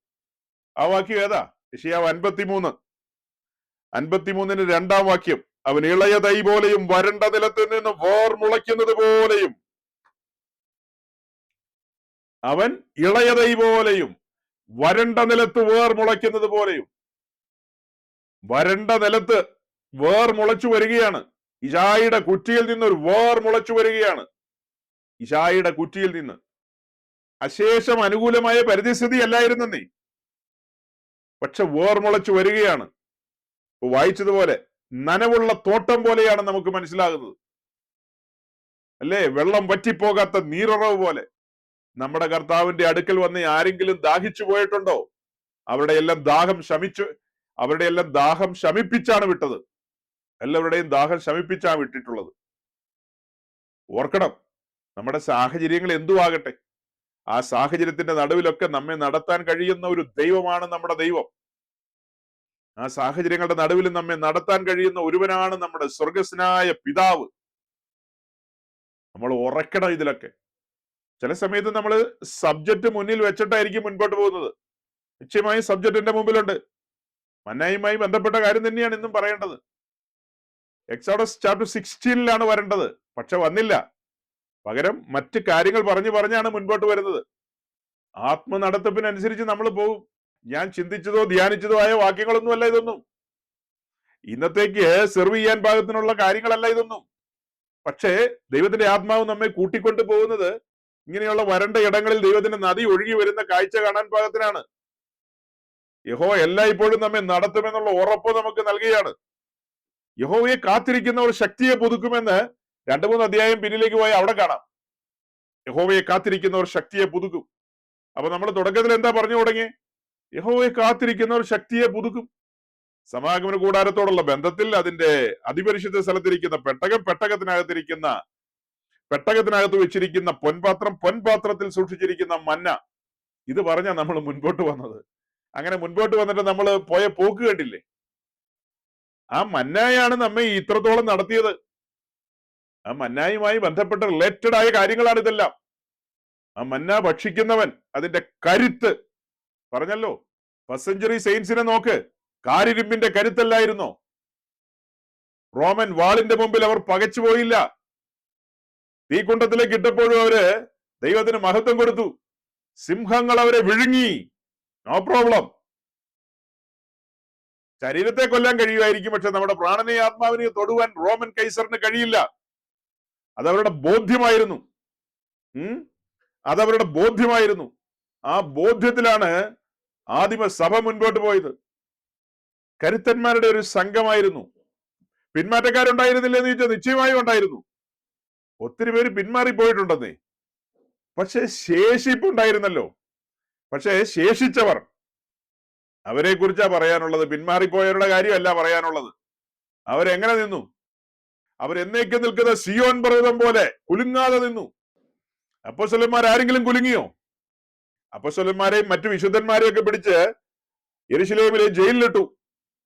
ആ വാക്യം ഏതാ? യെശയ്യാവ് 53:53 2-ാം വാക്യം. അവൻ ഇളയ തൈ പോലെയും വരണ്ട നിലത്ത് നിന്ന് വേർ മുളയ്ക്കുന്നത് പോലെയും. അവൻ ഇളയ തൈ പോലെയും വരണ്ട നിലത്ത് വേർ മുളയ്ക്കുന്നത് പോലെയും. വരണ്ട നിലത്ത് വേർ മുളച്ചു വരികയാണ്. ഇശായിയുടെ കുറ്റിയിൽ നിന്ന് ഒരു വേർ മുളച്ചു വരികയാണ്. ഇശായിയുടെ കുറ്റിയിൽ നിന്ന്. അശേഷം അനുകൂലമായ പരിസ്ഥിതി അല്ലായിരുന്നേ, പക്ഷെ വേർ മുളച്ചു വരികയാണ്. വായിച്ചതുപോലെ നനവുള്ള തോട്ടം പോലെയാണ് നമുക്ക് മനസ്സിലാകുന്നത്, അല്ലേ? വെള്ളം വറ്റിപ്പോകാത്ത നീരുറവ് പോലെ. നമ്മുടെ കർത്താവിന്റെ അടുക്കൽ വന്ന് ആരെങ്കിലും ദാഹിച്ചു പോയിട്ടുണ്ടോ? അവരുടെയെല്ലാം ദാഹം ശമിപ്പിച്ചാണ് വിട്ടത്. എല്ലാവരുടെയും ദാഹം ശമിപ്പിച്ചാണ് വിട്ടിട്ടുള്ളത്. ഓർക്കണം, നമ്മുടെ സാഹചര്യങ്ങൾ എന്തുവാകട്ടെ, ആ സാഹചര്യത്തിന്റെ നടുവിലൊക്കെ നമ്മെ നടത്താൻ കഴിയുന്ന ഒരു ദൈവമാണ് നമ്മുടെ ദൈവം. ആ സാഹചര്യങ്ങളുടെ നടുവിൽ നമ്മെ നടത്താൻ കഴിയുന്ന ഒരുവനാണ് നമ്മുടെ സ്വർഗസ്വനായ പിതാവ്. നമ്മൾ ഉറക്കണം ഇതിലൊക്കെ. ചില സമയത്ത് നമ്മൾ സബ്ജക്റ്റ് മുന്നിൽ വെച്ചിട്ടായിരിക്കും മുൻപോട്ട് പോകുന്നത്. നിശ്ചയമായും സബ്ജക്റ്റിന്റെ മുമ്പിലുണ്ട്. മന്നായുമായി ബന്ധപ്പെട്ട കാര്യം തന്നെയാണ് ഇന്നും പറയേണ്ടത്. എക്സോഡസ് ചാപ്റ്റർ 16 വരേണ്ടത്, പക്ഷെ വന്നില്ല. പകരം മറ്റ് കാര്യങ്ങൾ പറഞ്ഞാണ് മുൻപോട്ട് വരുന്നത്. ആത്മനടത്തിപ്പിനനുസരിച്ച് നമ്മൾ പോകും. ഞാൻ ചിന്തിച്ചതോ ധ്യാനിച്ചതോ ആയ വാക്യങ്ങളൊന്നുമല്ല ഇതൊന്നും. ഇന്നത്തേക്ക് സെർവ് ചെയ്യാൻ പാകത്തിനുള്ള കാര്യങ്ങളല്ല ഇതൊന്നും. പക്ഷേ ദൈവത്തിന്റെ ആത്മാവ് നമ്മെ കൂട്ടിക്കൊണ്ടു പോകുന്നത് ഇങ്ങനെയുള്ള വരണ്ട ഇടങ്ങളിൽ ദൈവത്തിന്റെ നദി ഒഴുകി വരുന്ന കാഴ്ച കാണാൻ പാകത്തിനാണ്. യഹോവ എല്ലായ്പ്പോഴും നമ്മെ നടത്തുമെന്നുള്ള ഉറപ്പ് നമുക്ക് നൽകുകയാണ്. യഹോവയെ കാത്തിരിക്കുന്നവർ ശക്തിയെ പുതുക്കുമെന്ന് 2-3 അധ്യായം പിന്നിലേക്ക് പോയി അവിടെ കാണാം. യഹോവയെ കാത്തിരിക്കുന്നവർ ശക്തിയെ പുതുക്കും. അപ്പൊ നമ്മൾ തുടക്കത്തിൽ എന്താ പറഞ്ഞു തുടങ്ങി? യഹോവയെ കാത്തിരിക്കുന്നവർ ശക്തിയെ പുതുക്കും. സമാഗമന കൂടാരത്തോടുള്ള ബന്ധത്തിൽ അതിന്റെ അതിപരിശുദ്ധ സ്ഥലത്തിരിക്കുന്ന പെട്ടകത്തിനകത്ത് വെച്ചിരിക്കുന്ന പൊൻപാത്രത്തിൽ സൂക്ഷിച്ചിരിക്കുന്ന മന്ന, ഇത് പറഞ്ഞാ നമ്മൾ മുൻപോട്ട് വന്നത്. അങ്ങനെ മുൻപോട്ട് വന്നിട്ട് നമ്മൾ പോയ പോക്ക് കണ്ടില്ലേ? ആ മന്നായാണ് നമ്മെ ഇത്രത്തോളം നടത്തിയത്. ആ മന്നായുമായി ബന്ധപ്പെട്ട റിലേറ്റഡ് ആയ കാര്യങ്ങളാണ് ഇതെല്ലാം. ആ മന്ന ഭക്ഷിക്കുന്നവൻ അതിന്റെ കരുത്ത് പറഞ്ഞല്ലോ. ഫസ്റ്റ് സെഞ്ചുറി സെയിൻസിനെ നോക്ക്, കാരിരുമ്പിന്റെ കരുത്തല്ലായിരുന്നോ? റോമൻ വാളിന്റെ മുമ്പിൽ അവർ പകച്ചു പോയില്ല. തീക്കുണ്ടത്തിലേക്ക് ഇട്ടപ്പോഴും അവര് ദൈവത്തിന് മഹത്വം കൊടുത്തു. സിംഹങ്ങൾ അവരെ വിഴുങ്ങി, നോ പ്രോബ്ലം. ശരീരത്തെ കൊല്ലാൻ കഴിയുമായിരിക്കും, പക്ഷെ നമ്മുടെ പ്രാണനെയും ആത്മാവിനെയും തൊടുവാൻ റോമൻ കൈസറിന് കഴിയില്ല. അതവരുടെ ബോധ്യമായിരുന്നു. അതവരുടെ ബോധ്യമായിരുന്നു. ആ ബോധ്യത്തിലാണ് ആദിമ സഭ മുൻപോട്ട് പോയത്. കരുത്തന്മാരുടെ ഒരു സംഘമായിരുന്നു. പിന്മാറ്റക്കാരുണ്ടായിരുന്നില്ലെന്ന് ചോദിച്ചാൽ നിശ്ചയമായും ഉണ്ടായിരുന്നു. ഒത്തിരി പേര് പിന്മാറിപ്പോയിട്ടുണ്ടെന്നേ, പക്ഷെ ശേഷിപ്പുണ്ടായിരുന്നല്ലോ. പക്ഷെ ശേഷിച്ചവർ, അവരെ കുറിച്ചാ പറയാനുള്ളത്. പിന്മാറിപ്പോയവരുടെ കാര്യമല്ല പറയാനുള്ളത്. അവരെങ്ങനെ നിന്നു? അവരെന്നേക്കും നിൽക്കുന്ന സിയോൻ പർവ്വതം പോലെ കുലുങ്ങാതെ നിന്നു. അപ്പോസ്തലന്മാർ ആരെങ്കിലും കുലുങ്ങിയോ? അപ്പോസ്തലന്മാരെയും മറ്റു വിശുദ്ധന്മാരെയും ഒക്കെ പിടിച്ച് യെരുശലേമിലെ ജയിലിലിട്ടു.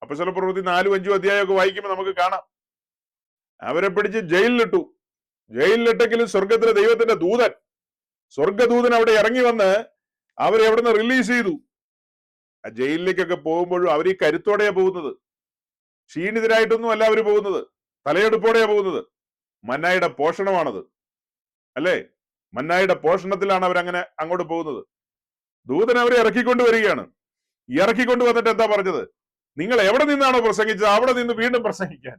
അപ്പോസ്തല പ്രവൃത്തി 4, 5 അധ്യായമൊക്കെ വായിക്കുമ്പോൾ നമുക്ക് കാണാം. അവരെ പിടിച്ച് ജയിലിലിട്ടു. ജയിലിലിട്ടെങ്കിലും സ്വർഗത്തിലെ ദൈവത്തിന്റെ ദൂതൻ, സ്വർഗദൂതൻ അവിടെ ഇറങ്ങി വന്ന് അവരെ എവിടുന്ന് റിലീസ് ചെയ്തു. ആ ജയിലിലേക്കൊക്കെ പോകുമ്പോഴും അവർ ഈ കരുത്തോടെയാ പോകുന്നത്. ക്ഷീണിതരായിട്ടൊന്നും അല്ല അവർ പോകുന്നത്, തലയെടുപ്പോടെയാ പോകുന്നത്. മന്നായുടെ പോഷണമാണത്, അല്ലേ? മന്നായുടെ പോഷണത്തിലാണ് അവരങ്ങനെ അങ്ങോട്ട് പോകുന്നത്. ദൂതൻ അവരെ ഇറക്കിക്കൊണ്ട് വരികയാണ്. ഇറക്കിക്കൊണ്ട് വന്നിട്ട് എന്താ പറഞ്ഞത്? നിങ്ങൾ എവിടെ നിന്നാണോ പ്രസംഗിച്ചത് അവിടെ നിന്ന് വീണ്ടും പ്രസംഗിക്കാൻ.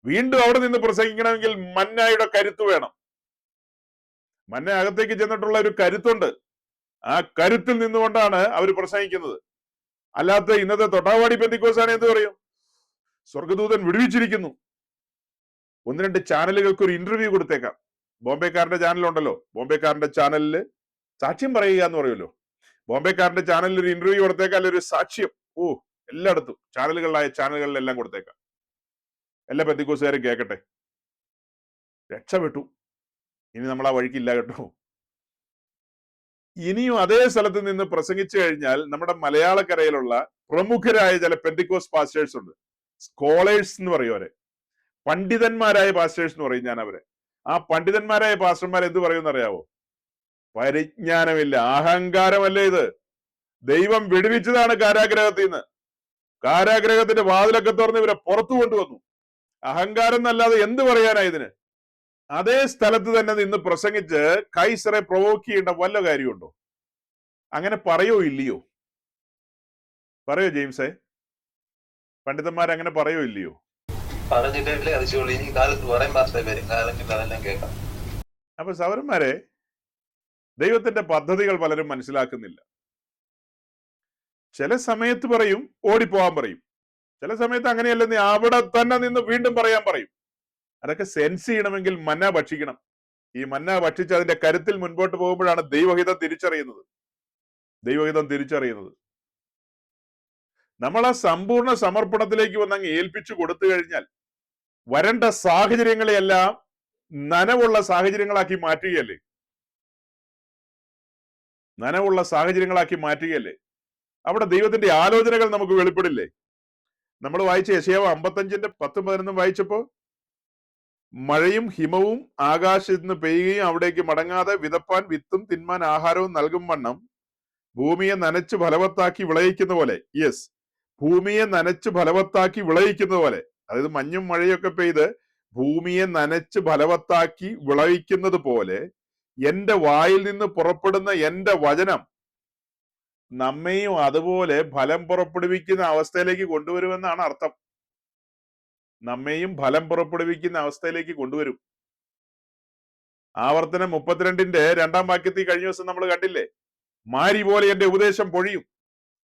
വീണ്ടും അവിടെ നിന്ന് പ്രസംഗിക്കണമെങ്കിൽ മന്നായുടെ കരുത്ത് വേണം. മന്ന അകത്തേക്ക് ചെന്നിട്ടുള്ള ഒരു കരുത്തുണ്ട്. ആ കരുത്തിൽ നിന്നുകൊണ്ടാണ് അവർ പ്രസംഗിക്കുന്നത്. അല്ലാത്ത ഇന്നത്തെ തൊട്ടാവാടി പെന്തിക്കോസാണ് എന്ത് പറയും? സ്വർഗദൂതൻ വിടുവിച്ചിരിക്കുന്നു. 1-2 ചാനലുകൾക്ക് ഒരു ഇന്റർവ്യൂ കൊടുത്തേക്കാം. ബോംബെക്കാരന്റെ ചാനലുണ്ടല്ലോ, ബോംബെക്കാരന്റെ ചാനലില് സാക്ഷ്യം പറയുക എന്ന് പറയുമല്ലോ. ബോംബെക്കാരന്റെ ചാനലിൽ ഒരു ഇന്റർവ്യൂ കൊടുത്തേക്കാം, അല്ലെങ്കിൽ ഒരു സാക്ഷ്യം. എല്ലായിടത്തും ചാനലുകളിലെല്ലാം കൊടുത്തേക്കാം. എല്ലാ പെന്തിക്കോസുകാരും കേൾക്കട്ടെ. രക്ഷപ്പെട്ടു. ഇനി നമ്മൾ ആ വഴിക്കില്ല കേട്ടോ. ഇനിയും അതേ സ്ഥലത്ത് നിന്ന് പ്രസംഗിച്ചു കഴിഞ്ഞാൽ നമ്മുടെ മലയാളക്കരയിലുള്ള പ്രമുഖരായ ചില പെന്തിക്കോസ് പാസ്റ്റേഴ്സ് ഉണ്ട്. സ്കോളേഴ്സ് എന്ന് പറയും അവരെ, പണ്ഡിതന്മാരായ പാസ്റ്റേഴ്സ് എന്ന് പറയും ഞാൻ അവരെ. ആ പണ്ഡിതന്മാരായ പാസ്റ്റർമാർ എന്ത് പറയുമെന്ന് അറിയാവോ? പരിജ്ഞാനമില്ല, അഹങ്കാരമല്ലേ ഇത്? ദൈവം വിടുവിച്ചതാണ് കാരാഗ്രഹത്തിൽ നിന്ന്. കാരാഗ്രഹത്തിന്റെ വാതിലൊക്കെ തുറന്ന് ഇവരെ പുറത്തു കൊണ്ടുവന്നു. അഹങ്കാരം എന്നല്ലാതെ എന്ത് പറയാനാ ഇതിന്? അതേ സ്ഥലത്ത് തന്നെ നിന്ന് പ്രസംഗിച്ച് കൈസറെ പ്രൊവോക്ക് ചെയ്യേണ്ട വല്ല കാര്യമുണ്ടോ? അങ്ങനെ പറയോ ഇല്ലയോ? പറയോ ജെയിംസേ? പണ്ഡിതന്മാർ അങ്ങനെ പറയോ ഇല്ലയോ? അപ്പൊ സഹോദരന്മാരെ, ദൈവത്തിന്റെ പദ്ധതികൾ പലരും മനസ്സിലാക്കുന്നില്ല. ചില സമയത്ത് പറയും, ഓടിപ്പോവാൻ പറയും. ചില സമയത്ത് അങ്ങനെയല്ലെന്ന് അവിടെ തന്നെ നിന്ന് വീണ്ടും പറയാൻ പറയും. അതൊക്കെ സെൻസ് ചെയ്യണമെങ്കിൽ മന്ന ഭക്ഷിക്കണം. ഈ മന്ന ഭക്ഷിച്ച് അതിന്റെ കരുത്തിൽ മുൻപോട്ട് പോകുമ്പോഴാണ് ദൈവഹിതം തിരിച്ചറിയുന്നത്. നമ്മൾ ആ സമ്പൂർണ്ണ സമർപ്പണത്തിലേക്ക് വന്നങ്ങ് ഏൽപ്പിച്ചു കൊടുത്തു കഴിഞ്ഞാൽ വരേണ്ട സാഹചര്യങ്ങളെയെല്ലാം നനവുള്ള സാഹചര്യങ്ങളാക്കി മാറ്റുകയല്ലേ. അവിടെ ദൈവത്തിന്റെ ആലോചനകൾ നമുക്ക് വെളിപ്പെടില്ലേ? നമ്മൾ വായിച്ച യെശയ്യാവ് 55-ന്റെ 10-11 വായിച്ചപ്പോ, മഴയും ഹിമവും ആകാശത്ത് നിന്ന് പെയ്യുകയും അവിടേക്ക് മടങ്ങാതെ വിതപ്പാൻ വിത്തും തിന്മാൻ ആഹാരവും നൽകും വണ്ണം ഭൂമിയെ നനച്ച് ഫലവത്താക്കി വിളയിക്കുന്ന പോലെ. ഭൂമിയെ നനച്ച് ഫലവത്താക്കി വിളയിക്കുന്ന പോലെ. അതായത് മഞ്ഞും മഴയൊക്കെ പെയ്ത് ഭൂമിയെ നനച്ച് ഫലവത്താക്കി വിളയിക്കുന്നത് പോലെ എന്റെ വായിൽ നിന്ന് പുറപ്പെടുന്ന എന്റെ വചനം നമ്മെയും അതുപോലെ ഫലം പുറപ്പെടുവിക്കുന്ന അവസ്ഥയിലേക്ക് കൊണ്ടുവരുമെന്നാണ് അർത്ഥം. നമ്മെയും ഫലം പുറപ്പെടുവിക്കുന്ന അവസ്ഥയിലേക്ക് കൊണ്ടുവരും. ആവർത്തനം 32-ന്റെ 2-ാം വാക്യത്തിൽ കഴിഞ്ഞ ദിവസം നമ്മൾ കണ്ടില്ലേ? മാരി പോലെ എന്റെ ഉപദേശം പൊഴിയും.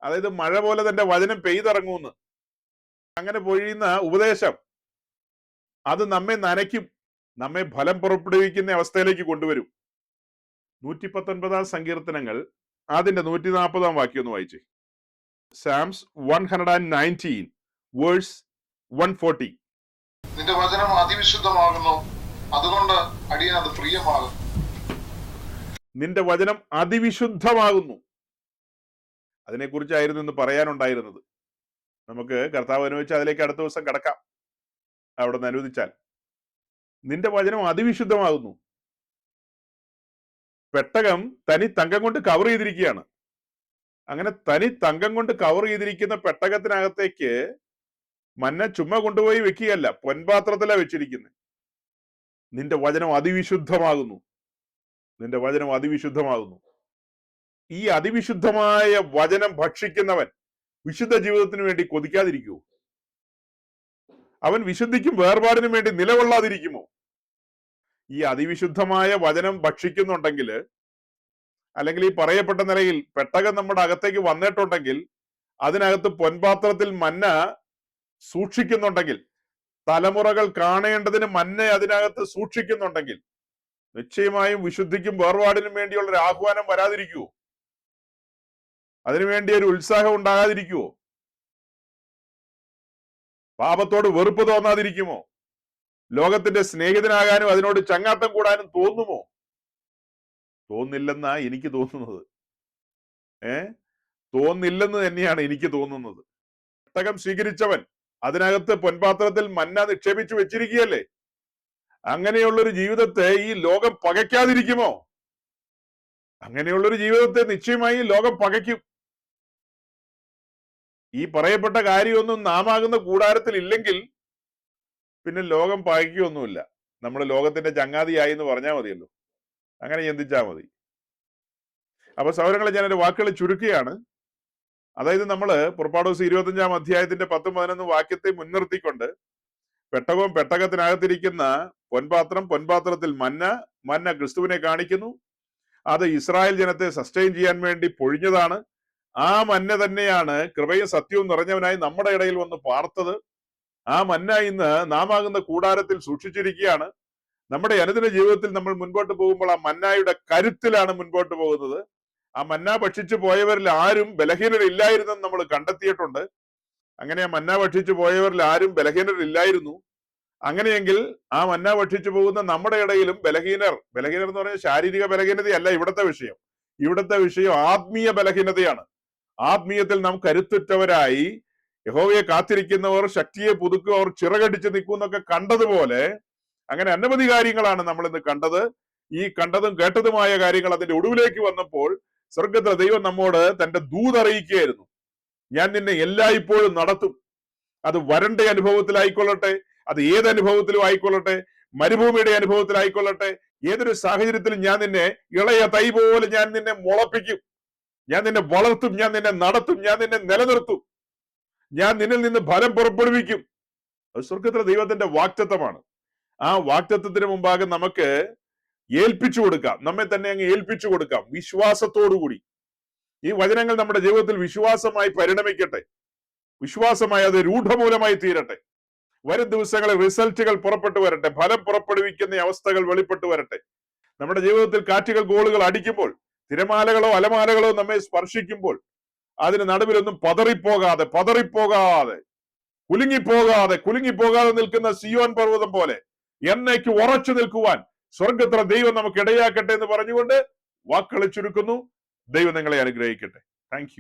അതായത് മഴ പോലെ തന്റെ വചനം പെയ്തിറങ്ങുമെന്ന്. അങ്ങനെ പൊഴിയുന്ന ഉപദേശം അത് നമ്മെ നനയ്ക്കും, നമ്മെ ഫലം പുറപ്പെടുവിക്കുന്ന അവസ്ഥയിലേക്ക് കൊണ്ടുവരും. 119-ാം സങ്കീർത്തനങ്ങൾ അതിന്റെ 140-ാം വാക്യം ഒന്ന് വായിച്ചേ. സാംസ് 119 വേഴ്സ് 140. നിന്റെ വചനം അതിവിശുദ്ധമാകുന്നു, അതുകൊണ്ട് അടിയൻ അത് പ്രിയമാകും. നിന്റെ വചനം അതിവിശുദ്ധമാകുന്നു. അതിനെക്കുറിച്ചായിരുന്നു ഇന്ന് പറയാനുണ്ടായിരുന്നത്. നമുക്ക് കർത്താവ് അനുവദിച്ച് അതിലേക്ക് അടുത്ത ദിവസം കടക്കാം, അവിടെ നിന്ന് അനുവദിച്ചാൽ. നിന്റെ വചനം അതിവിശുദ്ധമാകുന്നു. പെട്ടകം തനി തങ്കം കൊണ്ട് കവർ ചെയ്തിരിക്കുകയാണ്. അങ്ങനെ തനി തങ്കം കൊണ്ട് കവർ ചെയ്തിരിക്കുന്ന പെട്ടകത്തിനകത്തേക്ക് മന്ന ചുമ്മാ കൊണ്ടുപോയി വെക്കുകയല്ല, പൊൻപാത്രത്തിലാ വെച്ചിരിക്കുന്നത്. നിന്റെ വചനം അതിവിശുദ്ധമാകുന്നു, നിന്റെ വചനം അതിവിശുദ്ധമാകുന്നു. ഈ അതിവിശുദ്ധമായ വചനം ഭക്ഷിക്കുന്നവൻ വിശുദ്ധ ജീവിതത്തിന് വേണ്ടി കൊതിക്കാതിരിക്കുമോ? അവൻ വിശുദ്ധിക്കും വേർപാടിനും വേണ്ടി നിലകൊള്ളാതിരിക്കുമോ? ഈ അതിവിശുദ്ധമായ വചനം ഭക്ഷിക്കുന്നുണ്ടെങ്കിൽ, അല്ലെങ്കിൽ ഈ പറയപ്പെട്ട നിലയിൽ പെട്ടകം നമ്മുടെ അകത്തേക്ക് വന്നിട്ടുണ്ടെങ്കിൽ, അതിനകത്ത് പൊൻപാത്രത്തിൽ മന്ന സൂക്ഷിക്കുന്നുണ്ടെങ്കിൽ, തലമുറകൾ കാണേണ്ടതിന് മന്ന അതിനകത്ത് സൂക്ഷിക്കുന്നുണ്ടെങ്കിൽ, നിശ്ചയമായും വിശുദ്ധിക്കും വേർപാടിനും വേണ്ടിയുള്ള ഒരു ആഹ്വാനം വരാതിരിക്കുവോ? അതിനുവേണ്ടി ഒരു ഉത്സാഹം ഉണ്ടാകാതിരിക്കുവോ? പാപത്തോട് വെറുപ്പ് തോന്നാതിരിക്കുമോ? ലോകത്തിന്റെ സ്നേഹിതനാകാനും അതിനോട് ചങ്ങാത്തം കൂടാനും തോന്നുമോ? തോന്നില്ലെന്നാ എനിക്ക് തോന്നുന്നത്. തോന്നില്ലെന്ന് തന്നെയാണ് എനിക്ക് തോന്നുന്നത്. പെട്ടകം സ്വീകരിച്ചവൻ അതിനകത്ത് പൊൻപാത്രത്തിൽ മന്ന നിക്ഷേപിച്ചു വെച്ചിരിക്കുകയല്ലേ. അങ്ങനെയുള്ളൊരു ജീവിതത്തെ ഈ ലോകം പകയ്ക്കാതിരിക്കുമോ? അങ്ങനെയുള്ളൊരു ജീവിതത്തെ നിശ്ചയമായി ലോകം പകയ്ക്കും. ഈ പറയപ്പെട്ട കാര്യമൊന്നും നാമാകുന്ന കൂടാരത്തിൽ ഇല്ലെങ്കിൽ പിന്നെ ലോകം പകയ്ക്കൊന്നുമില്ല. നമ്മൾ ലോകത്തിന്റെ ചങ്ങാതിയായി എന്ന് പറഞ്ഞാൽ മതിയല്ലോ. അങ്ങനെ ചിന്തിച്ചാൽ മതി. അപ്പൊ സഹോദരങ്ങളെ, ഞാനൊരു വാക്കുകൾ ചുരുക്കുകയാണ്. അതായത് നമ്മൾ പുറപ്പാട് ദിവസം 25-ാം അധ്യായത്തിന്റെ 10-11 വാക്യത്തെ മുൻനിർത്തിക്കൊണ്ട് പെട്ടകവും പെട്ടകത്തിനകത്തിരിക്കുന്ന പൊൻപാത്രം, പൊൻപാത്രത്തിൽ മന്ന, മന്ന ക്രിസ്തുവിനെ കാണിക്കുന്നു. അത് ഇസ്രായേൽ ജനത്തെ സസ്റ്റെയിൻ ചെയ്യാൻ വേണ്ടി പൊഴിഞ്ഞതാണ്. ആ മന്ന തന്നെയാണ് കൃപയും സത്യവും നിറഞ്ഞവനായി നമ്മുടെ ഇടയിൽ വന്ന് പാർത്തത്. ആ മന്ന ഇന്ന് നാമാകുന്ന കൂടാരത്തിൽ സൂക്ഷിച്ചിരിക്കുകയാണ്. നമ്മുടെ അനുദിന ജീവിതത്തിൽ നമ്മൾ മുൻപോട്ട് പോകുമ്പോൾ ആ മന്നായുടെ കരുത്തിലാണ് മുൻപോട്ട് പോകുന്നത്. ആ മന്ന ഭക്ഷിച്ചു പോയവരിൽ ആരും ബലഹീനരില്ലായിരുന്നെന്ന് നമ്മൾ കണ്ടെത്തിയിട്ടുണ്ട്. അങ്ങനെ ആ മന്ന ഭക്ഷിച്ചു പോയവരിൽ ആരും ബലഹീനരില്ലായിരുന്നു. അങ്ങനെയെങ്കിൽ ആ മന്ന ഭക്ഷിച്ചു പോകുന്ന നമ്മുടെ ഇടയിലും ബലഹീനർ എന്ന് പറഞ്ഞാൽ ശാരീരിക ബലഹീനതയല്ല ഇവിടുത്തെ വിഷയം. ഇവിടുത്തെ വിഷയം ആത്മീയ ബലഹീനതയാണ്. ആത്മീയത്തിൽ നാം കരുത്തുറ്റവരായി യഹോവയെ കാത്തിരിക്കുന്നവർ ശക്തിയെ പുതുക്കുവർ ചിറകടിച്ച് നിൽക്കുന്നൊക്കെ കണ്ടതുപോലെ അങ്ങനെ അനവധി കാര്യങ്ങളാണ് നമ്മൾ ഇന്ന് കണ്ടത്. ഈ കണ്ടതും കേട്ടതുമായ കാര്യങ്ങൾ അതിന്റെ ഒടുവിലേക്ക് വന്നപ്പോൾ സ്വർഗത്തിലെ ദൈവം നമ്മോട് തന്റെ ദൂതറിയിക്കുകയായിരുന്നു. ഞാൻ നിന്നെ എല്ലായ്പ്പോഴും നടത്തും. അത് വരണ്ട അനുഭവത്തിലായിക്കൊള്ളട്ടെ, അത് ഏത് അനുഭവത്തിലും ആയിക്കൊള്ളട്ടെ, മരുഭൂമിയുടെ അനുഭവത്തിലായിക്കൊള്ളട്ടെ, ഏതൊരു സാഹചര്യത്തിലും ഞാൻ നിന്നെ ഇളയ തൈ പോലെ ഞാൻ നിന്നെ മുളപ്പിക്കും, ഞാൻ നിന്നെ വളർത്തും, ഞാൻ നിന്നെ നടത്തും, ഞാൻ നിന്നെ നിലനിർത്തും, ഞാൻ നിന്നിൽ നിന്ന് ഫലം പുറപ്പെടുവിക്കും. അത് സ്വർഗത്തിലെ ദൈവത്തിന്റെ വാക്തത്വമാണ്. ആ വാക്തത്വത്തിന് മുമ്പാകെ നമുക്ക് ഏൽപ്പിച്ചു കൊടുക്കാം, നമ്മെ തന്നെ അങ്ങ് ഏൽപ്പിച്ചു കൊടുക്കാം വിശ്വാസത്തോടുകൂടി. ഈ വചനങ്ങൾ നമ്മുടെ ജീവിതത്തിൽ വിശ്വാസമായി പരിണമിക്കട്ടെ, വിശ്വാസമായി അത് രൂഢമൂലമായി തീരട്ടെ. വരും ദിവസങ്ങളിൽ റിസൾട്ടുകൾ പുറപ്പെട്ടു വരട്ടെ, ഫലം പുറപ്പെടുവിക്കുന്ന അവസ്ഥകൾ വെളിപ്പെട്ടു വരട്ടെ. നമ്മുടെ ജീവിതത്തിൽ കാറ്റുകൾ ഗോളുകൾ അടിക്കുമ്പോൾ, തിരമാലകളോ അലമാലകളോ നമ്മെ സ്പർശിക്കുമ്പോൾ അതിന് നടുവിലൊന്നും പതറിപ്പോകാതെ കുലുങ്ങിപ്പോകാതെ നിൽക്കുന്ന സിയോൻ പർവ്വതം പോലെ എന്നേക്ക് ഉറച്ചു നിൽക്കുവാൻ സ്വർഗത്തിലെ ദൈവം നമുക്ക് ഇടയാക്കട്ടെ എന്ന് പറഞ്ഞുകൊണ്ട് വാക്കുകൾ ചുരുക്കുന്നു. ദൈവം നിങ്ങളെ അനുഗ്രഹിക്കട്ടെ. Thank you.